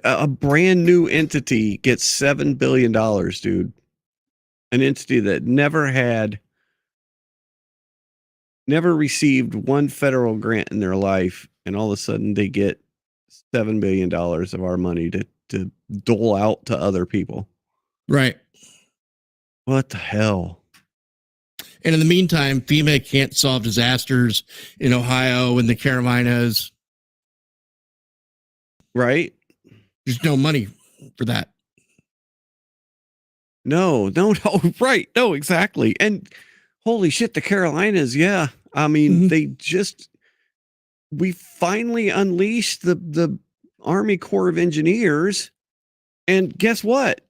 Speaker 10: a brand new entity gets $7 billion, dude. An entity that never received one federal grant in their life, and all of a sudden they get $7 billion of our money to dole out to other people.
Speaker 12: Right.
Speaker 10: What the hell?
Speaker 12: And in the meantime, FEMA can't solve disasters in Ohio and the Carolinas.
Speaker 10: Right.
Speaker 12: There's no money for that.
Speaker 10: No, right. No, exactly. And holy shit, the Carolinas. Yeah. I mean, we finally unleashed the Army Corps of Engineers. And guess what?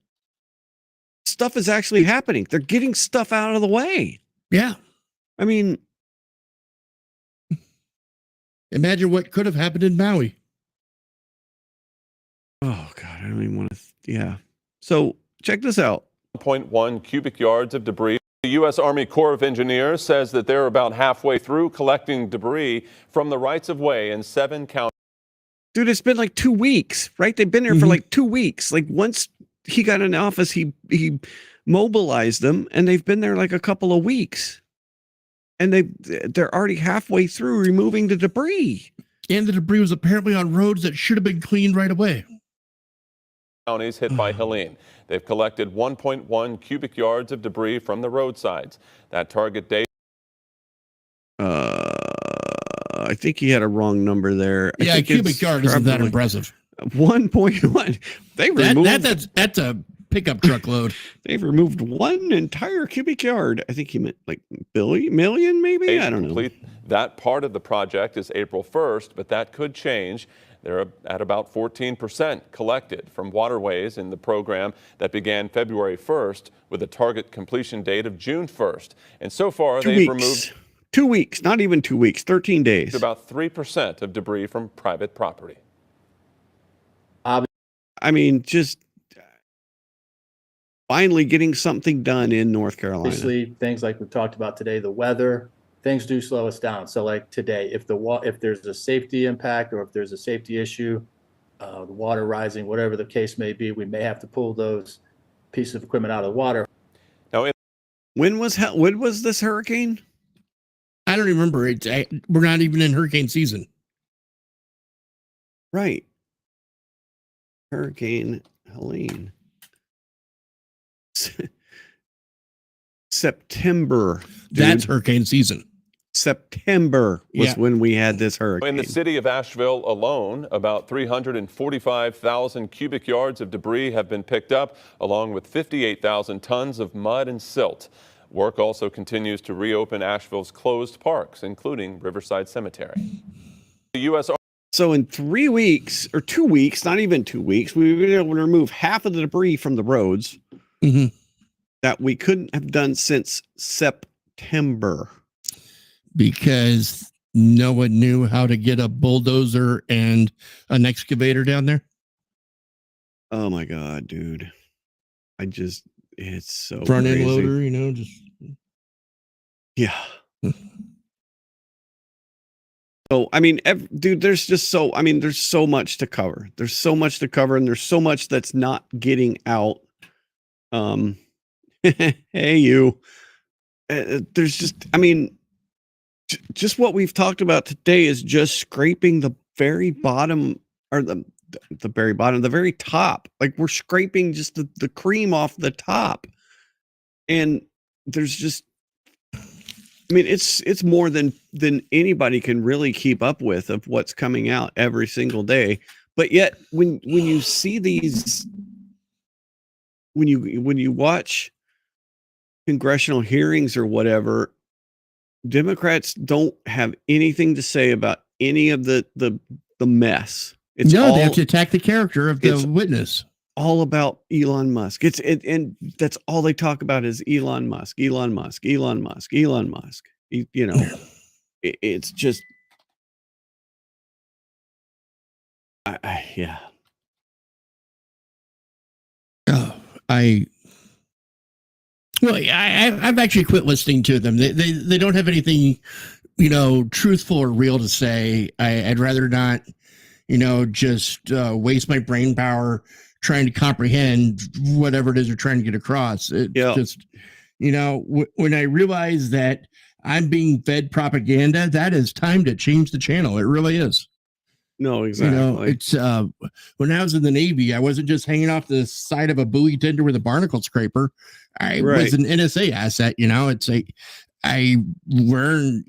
Speaker 10: Stuff is actually happening. They're getting stuff out of the way.
Speaker 12: Yeah.
Speaker 10: I mean,
Speaker 12: imagine what could have happened in Maui.
Speaker 10: Oh, God, I don't even want to. Yeah. So check this out.
Speaker 2: 1.1 cubic yards of debris. The U.S. Army Corps of Engineers says that they're about halfway through collecting debris from the rights-of-way in 7 counties.
Speaker 10: Dude, it's been like 2 weeks, right? They've been there for like 2 weeks. Like once he got in office, he mobilized them, and they've been there like a couple of weeks, and they're already halfway through removing the debris.
Speaker 12: And the debris was apparently on roads that should have been cleaned right away.
Speaker 2: Counties hit by Helene. They've collected 1.1 cubic yards of debris from the roadsides. That target date.
Speaker 10: I think he had a wrong number there.
Speaker 12: Yeah, a cubic yard isn't that impressive.
Speaker 10: 1.1. They removed
Speaker 12: that's a pickup truck load.
Speaker 10: They've removed one entire cubic yard. I think he meant like million, maybe. I don't know.
Speaker 2: That part of the project is April 1st, but that could change. They're at about 14% collected from waterways in the program that began February 1st with a target completion date of June 1st. And so far, they've removed
Speaker 10: 2 weeks, not even 2 weeks, 13 days.
Speaker 2: About 3% of debris from private property.
Speaker 10: I mean, just finally getting something done in North Carolina.
Speaker 3: Obviously, things like we've talked about today, the weather, things do slow us down. So like today, if there's a safety impact or if there's a safety issue, the water rising, whatever the case may be, we may have to pull those pieces of equipment out of the water.
Speaker 2: Now,
Speaker 10: when was this hurricane?
Speaker 12: I don't remember. We're not even in hurricane season.
Speaker 10: Right. Hurricane Helene. September. Dude.
Speaker 12: That's hurricane season.
Speaker 10: September was when we had this hurricane.
Speaker 2: In the city of Asheville alone, about 345,000 cubic yards of debris have been picked up, along with 58,000 tons of mud and silt. Work also continues to reopen Asheville's closed parks, including Riverside Cemetery. The U.S.
Speaker 10: So in 3 weeks, or 2 weeks, not even 2 weeks, we were able to remove half of the debris from the roads that we couldn't have done since September.
Speaker 12: Because no one knew how to get a bulldozer and an excavator down there?
Speaker 10: Oh my God, dude. It's so
Speaker 12: front end
Speaker 10: crazy.
Speaker 12: loader, just.
Speaker 10: Yeah. So, I mean, dude, there's so much to cover. There's so much to cover, and there's so much that's not getting out. Hey, you. There's just what we've talked about today is just scraping the very bottom, or the very bottom, the very top. Like we're scraping just the cream off the top. And there's just, I mean, it's more than anybody can really keep up with of what's coming out every single day. But yet when you see these, when you watch congressional hearings or whatever, Democrats don't have anything to say about any of the mess. They
Speaker 12: have to attack the character of the witness.
Speaker 10: All about Elon Musk. And that's all they talk about is Elon Musk, Elon Musk, Elon Musk, Elon Musk. It's just, yeah.
Speaker 12: I've actually quit listening to them. They don't have anything, truthful or real to say. I'd rather not, just waste my brain power trying to comprehend whatever it is they're trying to get across. Just, when I realize that I'm being fed propaganda, that is time to change the channel. It really is.
Speaker 10: No, exactly.
Speaker 12: It's when I was in the Navy, I wasn't just hanging off the side of a buoy tender with a barnacle scraper. I was an NSA asset. It's like I learned,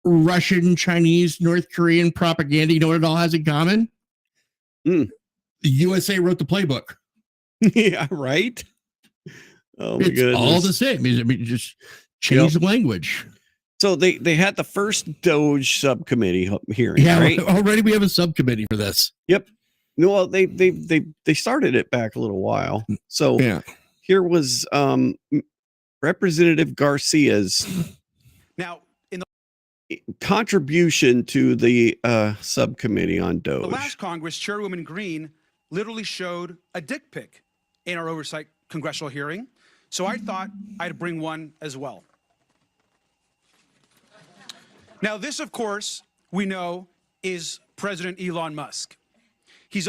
Speaker 12: Russian, Chinese, North Korean propaganda. You know what it all has in common? The USA wrote the playbook.
Speaker 10: Yeah, right. Oh my
Speaker 12: goodness. It's all the same. I mean, just change the language.
Speaker 10: So they had the first DOGE subcommittee hearing.
Speaker 12: Yeah,
Speaker 10: right?
Speaker 12: Already we have a subcommittee for this.
Speaker 10: Yep. No, well, they started it back a little while. So here was Representative Garcia's contribution to the subcommittee on DOGE.
Speaker 4: The last Congress, Chairwoman Green literally showed a dick pic in our oversight congressional hearing. So I thought I'd bring one as well. Now, this, of course, we know is President Elon Musk. He's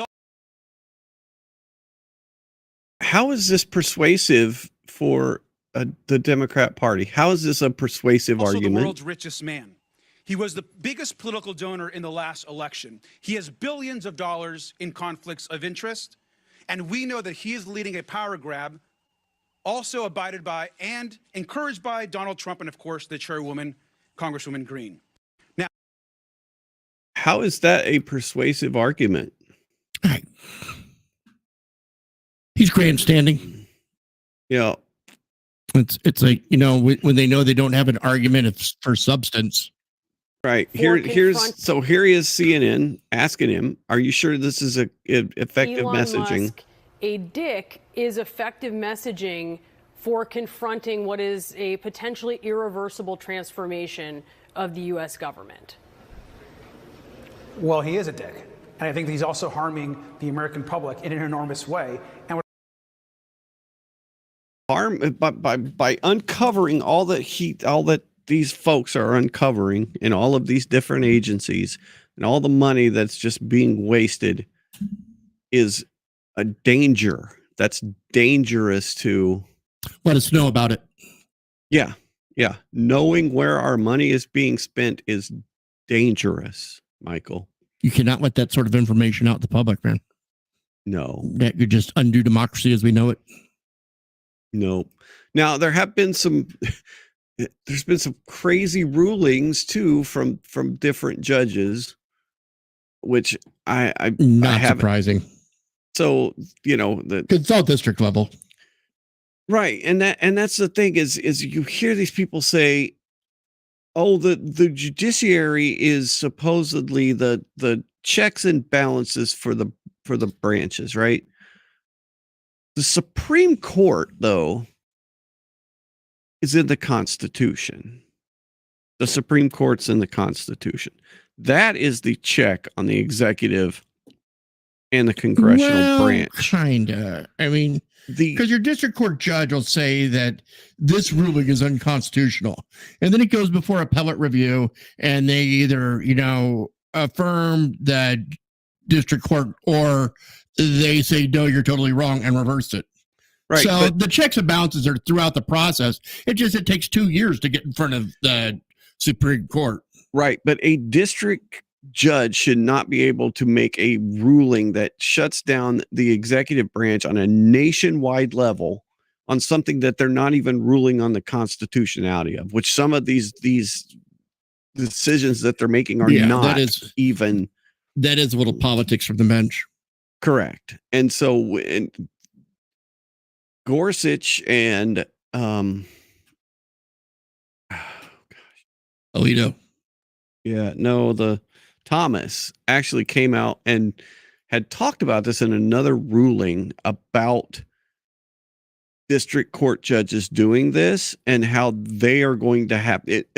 Speaker 10: how is this persuasive for the Democrat Party? How is this a persuasive
Speaker 4: Also
Speaker 10: argument?
Speaker 4: the world's richest man. He was the biggest political donor in the last election. He has billions of dollars in conflicts of interest, and we know that he is leading a power grab, also abided by and encouraged by Donald Trump and, of course, the chairwoman, Congresswoman Green. Now,
Speaker 10: How is that a persuasive argument?
Speaker 12: He's grandstanding.
Speaker 10: Yeah.
Speaker 12: It's like, you know, when they know they don't have an argument for substance.
Speaker 10: Right. Here he is CNN asking him, are you sure this is a effective
Speaker 8: Elon
Speaker 10: messaging?
Speaker 8: Musk, a dick, is effective messaging for confronting what is a potentially irreversible transformation of the U.S. government?
Speaker 11: Well, he is a dick. And I think he's also harming the American public in an enormous way. And
Speaker 10: Harm by uncovering all that these folks are uncovering in all of these different agencies and all the money that's just being wasted is a danger. That's dangerous to
Speaker 12: let us know about it.
Speaker 10: Yeah. Yeah. Knowing where our money is being spent is dangerous, Michael.
Speaker 12: You cannot let that sort of information out to the public, man.
Speaker 10: No.
Speaker 12: That could just undo democracy as we know it.
Speaker 10: No. Now there's been some crazy rulings too from different judges, which I
Speaker 12: not surprising.
Speaker 10: So, you know,
Speaker 12: it's all district level.
Speaker 10: Right. And that's the thing is you hear these people say, oh, the judiciary is supposedly the checks and balances for the branches, right? The Supreme Court, though, is in the Constitution. The Supreme Court's in the Constitution. That is the check on the executive and the congressional branch.
Speaker 12: Kinda. I mean, because your district court judge will say that this ruling is unconstitutional, and then it goes before appellate review, and they either, you know, affirm that district court or they say, no, you're totally wrong and reverse it.
Speaker 10: Right.
Speaker 12: So the checks and balances are throughout the process. It takes 2 years to get in front of the Supreme Court.
Speaker 10: Right. But a district judge should not be able to make a ruling that shuts down the executive branch on a nationwide level on something that they're not even ruling on the constitutionality of, which some of these decisions that they're making are not
Speaker 12: that is a little politics from the bench.
Speaker 10: Correct. And so Gorsuch and
Speaker 12: Alito.
Speaker 10: Yeah, no, the Thomas actually came out and had talked about this in another ruling about district court judges doing this and how they are going to have it.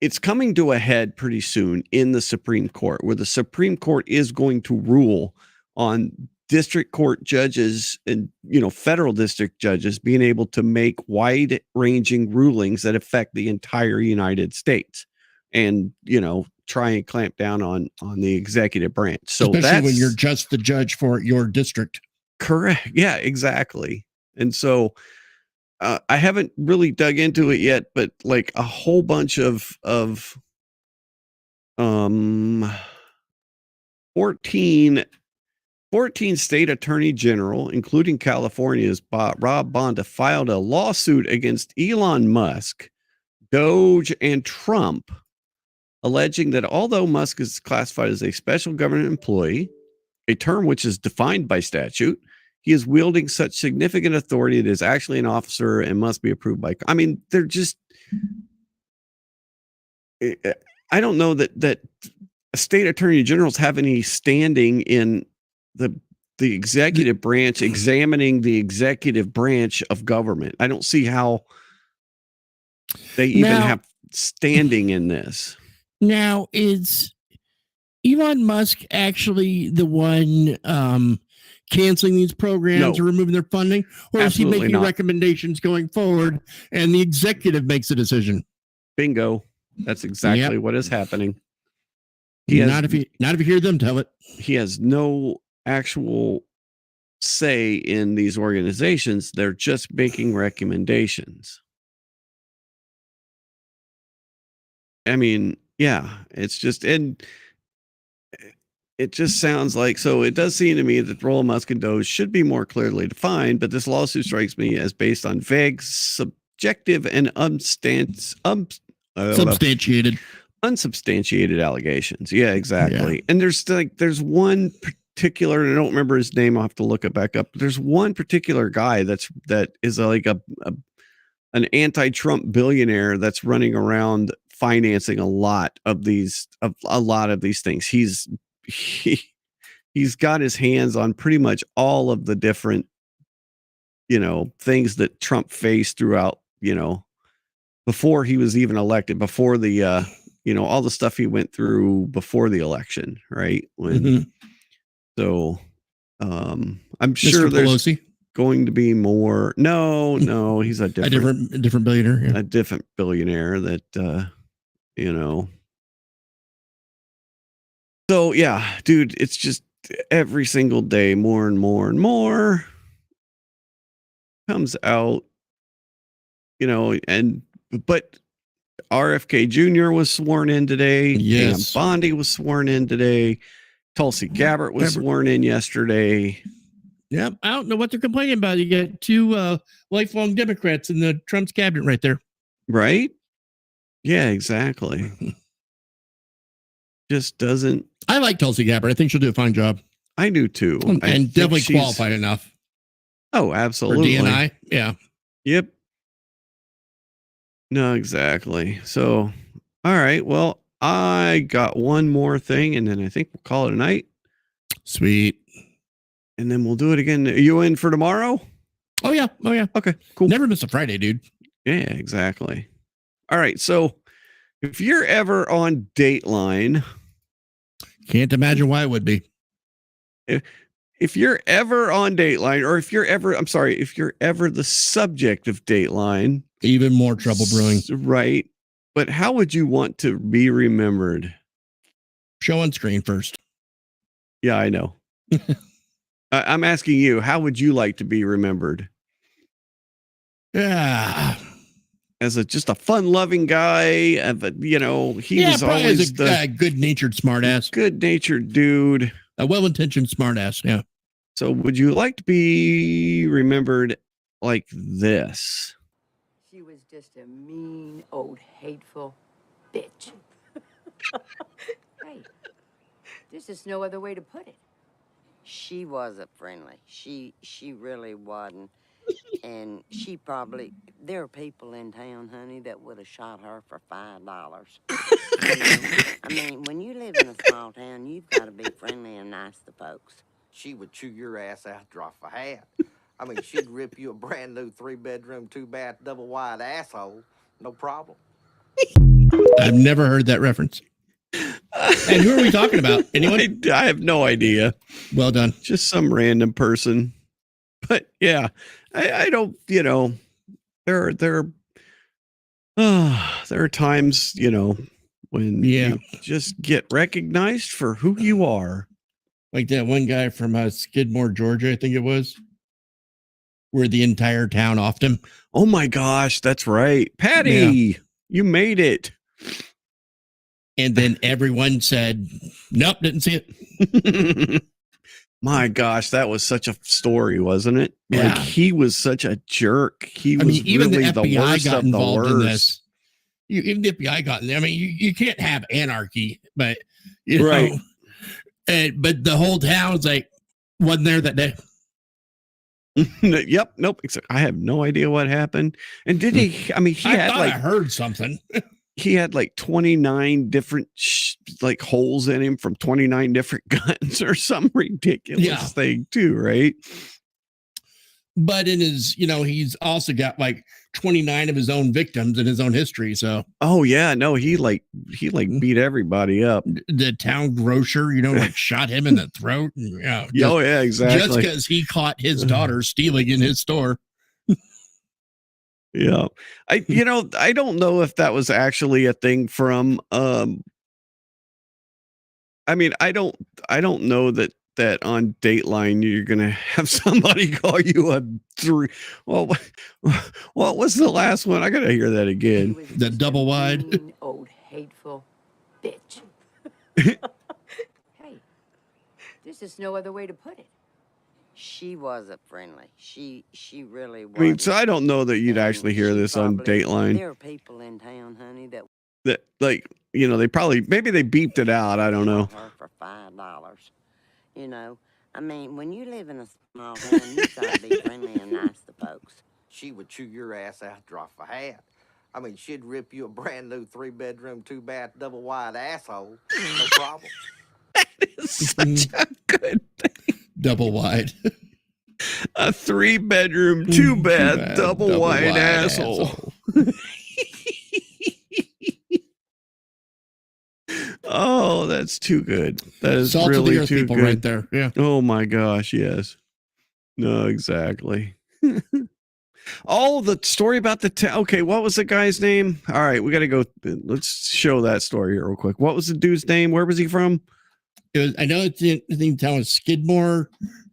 Speaker 10: It's coming to a head pretty soon in the Supreme Court, where the Supreme Court is going to rule on district court judges and, you know, federal district judges being able to make wide-ranging rulings that affect the entire United States and, you know, try and clamp down on the executive branch. So
Speaker 12: especially when you're just the judge for your district.
Speaker 10: Correct. Yeah, exactly. And so I haven't really dug into it yet, but like a whole bunch of 14 state attorney general, including California's Rob Bonta, filed a lawsuit against Elon Musk, DOGE, and Trump, alleging that although Musk is classified as a special government employee, a term which is defined by statute, he is wielding such significant authority that is actually an officer and must be approved by. I mean, they're just. I don't know that state attorney generals have any standing in the executive branch examining the executive branch of government. I don't see how they even have standing in this.
Speaker 12: Now, is Elon Musk actually the one canceling these programs or removing their funding? Or
Speaker 10: Absolutely
Speaker 12: is he making
Speaker 10: not.
Speaker 12: Recommendations going forward and the executive makes a decision?
Speaker 10: Bingo. That's exactly what is happening.
Speaker 12: Not if you hear them tell it.
Speaker 10: He has no actual say in these organizations. They're just making recommendations. I mean, yeah, it's just, and it just sounds like, so it does seem to me that the role of Musk and DOGE should be more clearly defined, but this lawsuit strikes me as based on vague, subjective, and unsubstantiated allegations. Yeah, exactly. Yeah. And there's one particular, and I don't remember his name. I'll have to look it back up. But there's one particular guy that is like an anti-Trump billionaire that's running around financing a lot of these things. He's got his hands on pretty much all of the different, things that Trump faced throughout, before he was even elected, before the, all the stuff he went through before the election, right? So, I'm sure there's going to be more. No, he's a different
Speaker 12: billionaire. Yeah.
Speaker 10: A different billionaire that, So yeah, dude, it's just every single day more and more and more comes out, but RFK Jr. was sworn in today.
Speaker 12: Yes.
Speaker 10: Pam Bondi was sworn in today. Tulsi Gabbard was sworn in yesterday.
Speaker 12: Yep. I don't know what they're complaining about. You got two lifelong Democrats in the Trump's cabinet right there.
Speaker 10: Right? Yeah, exactly. Just doesn't.
Speaker 12: I like Tulsi Gabbard. I think she'll do a fine job.
Speaker 10: I do too.
Speaker 12: And definitely qualified enough.
Speaker 10: Oh, absolutely.
Speaker 12: For DNI. Yeah.
Speaker 10: Yep. No, exactly. So, all right. Well, I got one more thing, and then I think we'll call it a night.
Speaker 12: Sweet.
Speaker 10: And then we'll do it again. Are you in for tomorrow?
Speaker 12: Oh, yeah.
Speaker 10: Okay, cool.
Speaker 12: Never miss a Friday, dude.
Speaker 10: Yeah, exactly. All right. So if you're ever on Dateline,
Speaker 12: can't imagine why it would be.
Speaker 10: If you're ever on Dateline, or if you're ever the subject of Dateline,
Speaker 12: even more trouble brewing.
Speaker 10: Right. But how would you want to be remembered?
Speaker 12: Show on screen first.
Speaker 10: Yeah, I know. I'm asking you, how would you like to be remembered?
Speaker 12: Yeah.
Speaker 10: As just a fun-loving guy, he was always
Speaker 12: a good-natured smartass.
Speaker 10: Good-natured dude.
Speaker 12: A well-intentioned smartass, yeah.
Speaker 10: So would you like to be remembered like this?
Speaker 5: She was just a mean, old, hateful bitch. Hey, there's just no other way to put it. She wasn't friendly. She really wasn't. And there are people in town, honey, that would have shot her for $5. I mean, when you live in a small town, you've got to be friendly and nice to folks.
Speaker 7: She would chew your ass out, drop a hat. I mean, she'd rip you a brand new 3-bedroom, 2-bath, double wide asshole. No problem.
Speaker 12: I've never heard that reference. And who are we talking about? Anyone?
Speaker 10: I have no idea.
Speaker 12: Well done.
Speaker 10: Just some random person. But yeah, I don't, there are times, when you just get recognized for who you are.
Speaker 12: Like that one guy from Skidmore, Georgia, I think it was, where the entire town offed him.
Speaker 10: Oh my gosh, that's right. Patty, you made it.
Speaker 12: And then everyone said, nope, didn't see it.
Speaker 10: My gosh, that was such a story, wasn't it?
Speaker 12: Yeah.
Speaker 10: Like, he was such a jerk. He was
Speaker 12: even
Speaker 10: really
Speaker 12: the FBI
Speaker 10: worst
Speaker 12: got
Speaker 10: of
Speaker 12: involved
Speaker 10: the
Speaker 12: in
Speaker 10: worst.
Speaker 12: this. Even the FBI got in there. I mean, you can't have anarchy, but
Speaker 10: Right.
Speaker 12: But the whole town's like, wasn't there that day.
Speaker 10: Yep. Nope. I have no idea what happened. And did he? I mean,
Speaker 12: I heard something.
Speaker 10: He had like 29 different holes in him from 29 different guns or some ridiculous thing too, right?
Speaker 12: But in his, he's also got like 29 of his own victims in his own history. So,
Speaker 10: oh yeah, no, he beat everybody up.
Speaker 12: The town grocer, shot him in the throat. And,
Speaker 10: oh yeah, exactly.
Speaker 12: Just because he caught his daughter stealing in his store.
Speaker 10: Yeah. I don't know if that was actually a thing from, I mean, I don't know that that on Dateline you're gonna have somebody call you a three. Well, what was the last one? I gotta hear that again.
Speaker 12: The double wide.
Speaker 5: Mean, old, hateful bitch. Hey, there's just no other way to put it. She wasn't friendly. She really was.
Speaker 10: I mean, so I don't know that you'd actually hear this on Dateline.
Speaker 5: There are people in town, honey, that
Speaker 10: Like, you know, maybe they beeped it out. I don't know.
Speaker 5: her for $5. You know, I mean, when you live in a small town, you gotta be friendly and nice to folks.
Speaker 7: She would chew your ass out, drop a hat. I mean, she'd rip you a brand new 3-bedroom, 2-bath, double wide asshole. No problem.
Speaker 10: Such a good thing.
Speaker 12: Double wide.
Speaker 10: A 3-bedroom, 2-bath, double wide asshole. Oh, that's too good. That is
Speaker 12: Salt
Speaker 10: really
Speaker 12: of the earth
Speaker 10: too
Speaker 12: people
Speaker 10: good.
Speaker 12: right there. Yeah.
Speaker 10: Oh my gosh, yes. No, exactly. Oh, the story about the okay, what was the guy's name? All right, we got to go. Let's show that story here real quick. What was the dude's name? Where was he from?
Speaker 12: I know it's in, I think town is Skidmore,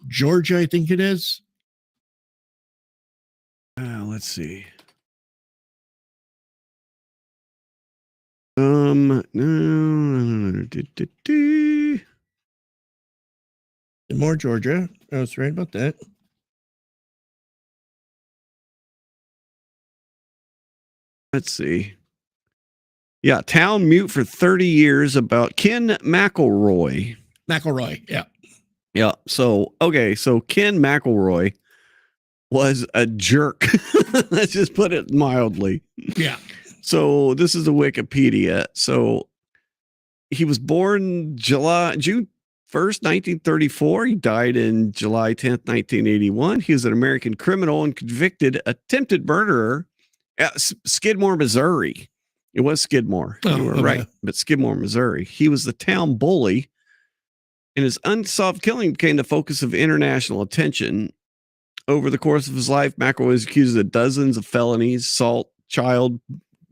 Speaker 12: Georgia, I think it is.
Speaker 10: Let's see. No.
Speaker 12: Skidmore, Georgia. I was right about that.
Speaker 10: Let's see. Yeah, town mute for 30 years about Ken McElroy.
Speaker 12: Yeah.
Speaker 10: Yeah. So, okay. So Ken McElroy was a jerk. Let's just put it mildly.
Speaker 12: Yeah.
Speaker 10: So this is the Wikipedia. So he was born June 1st, 1934. He died in July 10th, 1981. He was an American criminal and convicted attempted murderer at Skidmore, Missouri. It was Skidmore. You were right. But Skidmore, Missouri. He was the town bully, and his unsolved killing became the focus of international attention. Over the course of his life, McElroy was accused of dozens of felonies: assault, child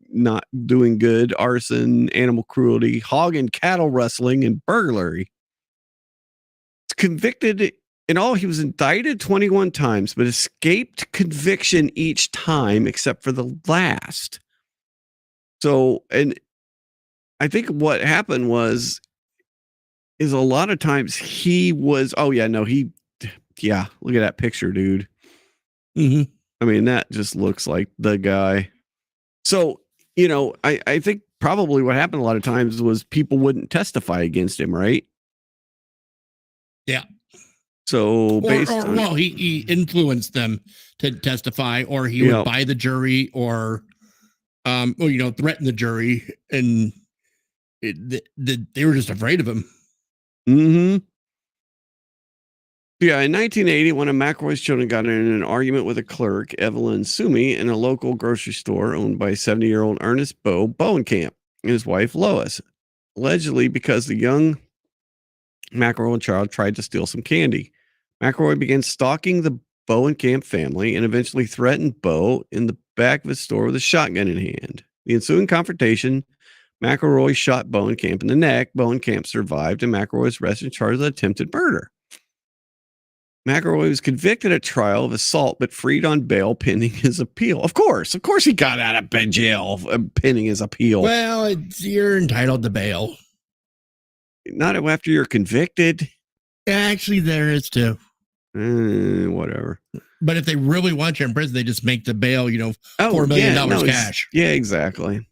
Speaker 10: not doing good, arson, animal cruelty, hog and cattle rustling, and burglary. Convicted in all, he was indicted 21 times, but escaped conviction each time except for the last. So, and I think what happened is a lot of times he was, look at that picture, dude.
Speaker 12: Mm-hmm.
Speaker 10: I mean, that just looks like the guy. So, you know, I think probably what happened a lot of times was people wouldn't testify against him, right?
Speaker 12: Yeah.
Speaker 10: So
Speaker 12: he influenced them to testify, or he would buy the jury, or threaten the jury, and they were just afraid of him.
Speaker 10: Mm-hmm. Yeah, in 1980, one of McElroy's children got in an argument with a clerk, Evelyn Sumi, in a local grocery store owned by 70-year-old Ernest Bowenkamp and his wife Lois, allegedly because the young McElroy child tried to steal some candy. McElroy began stalking the Bowenkamp family and eventually threatened Bo in the back of his store with a shotgun in hand. The ensuing confrontation, McElroy shot Bowenkamp in the neck. Bowenkamp survived, and McElroy was arrested and charged with attempted murder. McElroy was convicted at trial of assault, but freed on bail pending his appeal. Of course he got out of jail pending his appeal.
Speaker 12: Well, you're entitled to bail.
Speaker 10: Not after you're convicted.
Speaker 12: Actually, there is too.
Speaker 10: Whatever.
Speaker 12: But if they really want you in prison, they just make the bail, $4 million cash.
Speaker 10: Yeah, exactly.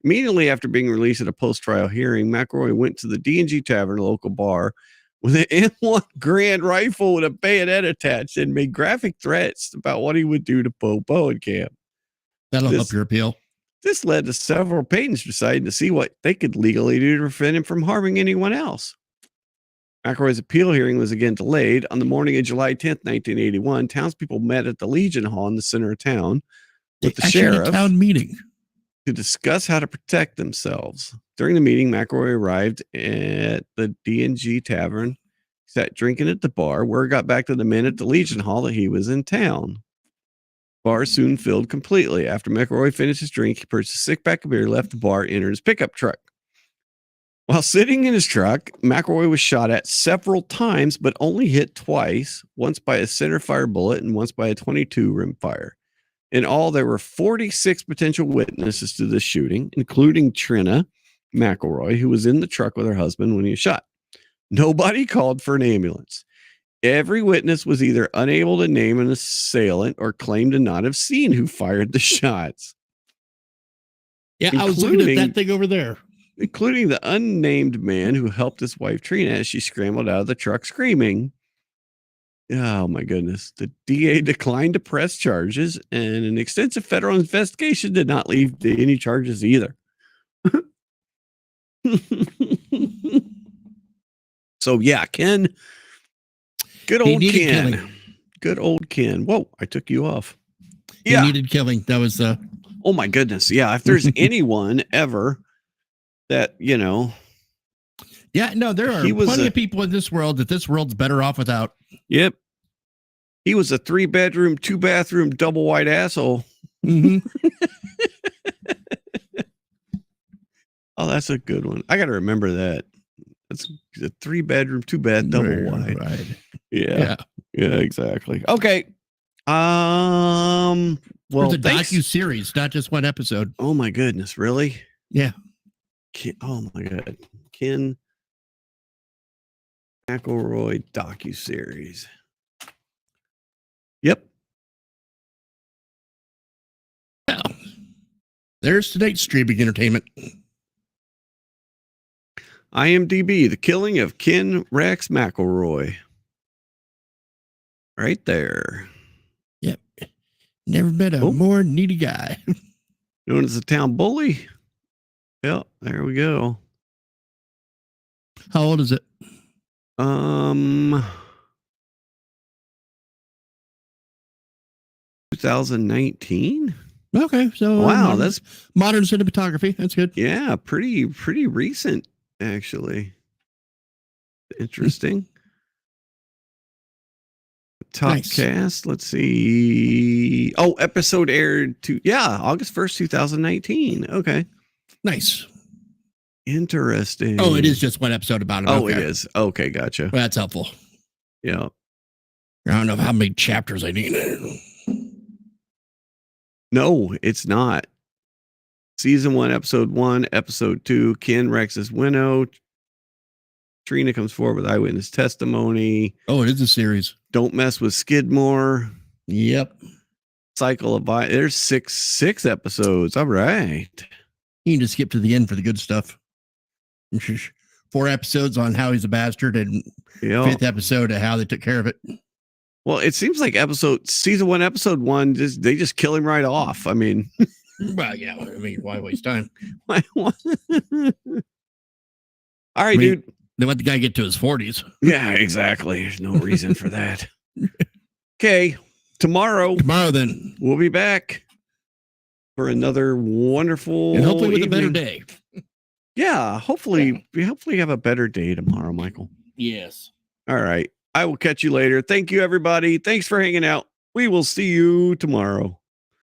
Speaker 10: Immediately after being released at a post-trial hearing, McElroy went to the D&G Tavern, a local bar, with an M1 Grand rifle with a bayonet attached, and made graphic threats about what he would do to Bo Bowenkamp.
Speaker 12: That'll help your appeal.
Speaker 10: This led to several patrons deciding to see what they could legally do to prevent him from harming anyone else. McElroy's appeal hearing was again delayed. On the morning of July 10th, 1981, townspeople met at the Legion Hall in the center of town with the sheriff.
Speaker 12: A town meeting
Speaker 10: to discuss how to protect themselves. During the meeting, McElroy arrived at the D&G Tavern, sat drinking at the bar. Word got back to the men at the Legion Hall that he was in town. Bar soon filled completely. After McElroy finished his drink, he purchased a six-pack of beer, left the bar, entered his pickup truck. While sitting in his truck, McElroy was shot at several times, but only hit twice, once by a center fire bullet and once by a .22 rimfire. In all, there were 46 potential witnesses to this shooting, including Trina McElroy, who was in the truck with her husband when he was shot. Nobody called for an ambulance. Every witness was either unable to name an assailant or claimed to not have seen who fired the shots.
Speaker 12: Yeah, I was looking at that thing over there.
Speaker 10: Including the unnamed man who helped his wife Trina as she scrambled out of the truck screaming. Oh my goodness. The DA declined to press charges, and an extensive federal investigation did not lead to any charges either. So yeah, Ken. Good old Ken.
Speaker 12: Killing.
Speaker 10: Good old Ken. Whoa, I took you off.
Speaker 12: He needed killing. That was
Speaker 10: oh my goodness. Yeah, if there's anyone ever that, you know.
Speaker 12: Yeah, no, there are plenty of people in this world that this world's better off without.
Speaker 10: Yep. He was a 3-bedroom, 2-bathroom, double wide asshole.
Speaker 12: Mm-hmm.
Speaker 10: Oh, that's a good one. I got to remember that. That's a 3-bedroom, 2-bath, double wide.
Speaker 12: Right.
Speaker 10: Yeah, exactly. Okay. Well,
Speaker 12: the docu-series, not just one episode.
Speaker 10: Oh my goodness, really?
Speaker 12: Yeah.
Speaker 10: Oh my God. Ken McElroy docu-series. Yep.
Speaker 12: Well, there's tonight's streaming entertainment.
Speaker 10: IMDb, The Killing of Ken Rex McElroy. Right there.
Speaker 12: Yep. Never met a more needy guy.
Speaker 10: Known as the town bully. Yep, there we go.
Speaker 12: How old is it?
Speaker 10: 2019.
Speaker 12: Okay, so
Speaker 10: wow, that's
Speaker 12: modern cinematography. That's good.
Speaker 10: Yeah, pretty recent actually. Interesting. Top cast. Let's see. Oh, episode aired August 1st, 2019. Okay.
Speaker 12: Nice.
Speaker 10: Interesting.
Speaker 12: Oh, it is just one episode about it.
Speaker 10: Oh, it is. Okay, gotcha.
Speaker 12: Well, that's helpful.
Speaker 10: Yeah.
Speaker 12: I don't know how many chapters I need.
Speaker 10: No, it's not. Season 1, episode 1, episode 2, Ken Rex's winnow. Trina comes forward with eyewitness testimony.
Speaker 12: Oh, it is a series.
Speaker 10: Don't mess with Skidmore.
Speaker 12: Yep.
Speaker 10: Cycle of there's six episodes. All right.
Speaker 12: You can just skip to the end for the good stuff. 4 episodes on how he's a bastard, and 5th episode of how they took care of it.
Speaker 10: Well, it seems like season 1, episode 1, they just kill him right off. I mean,
Speaker 12: well, yeah. I mean, why waste time?
Speaker 10: All right, dude.
Speaker 12: They let the guy get to his 40s.
Speaker 10: Yeah, exactly. There's no reason for that. Okay, tomorrow
Speaker 12: then
Speaker 10: we'll be back for another wonderful
Speaker 12: and hopefully with
Speaker 10: evening.
Speaker 12: a better day.
Speaker 10: Yeah, hopefully have a better day tomorrow, Michael.
Speaker 12: Yes.
Speaker 10: All right. I will catch you later. Thank you, everybody. Thanks for hanging out. We will see you tomorrow.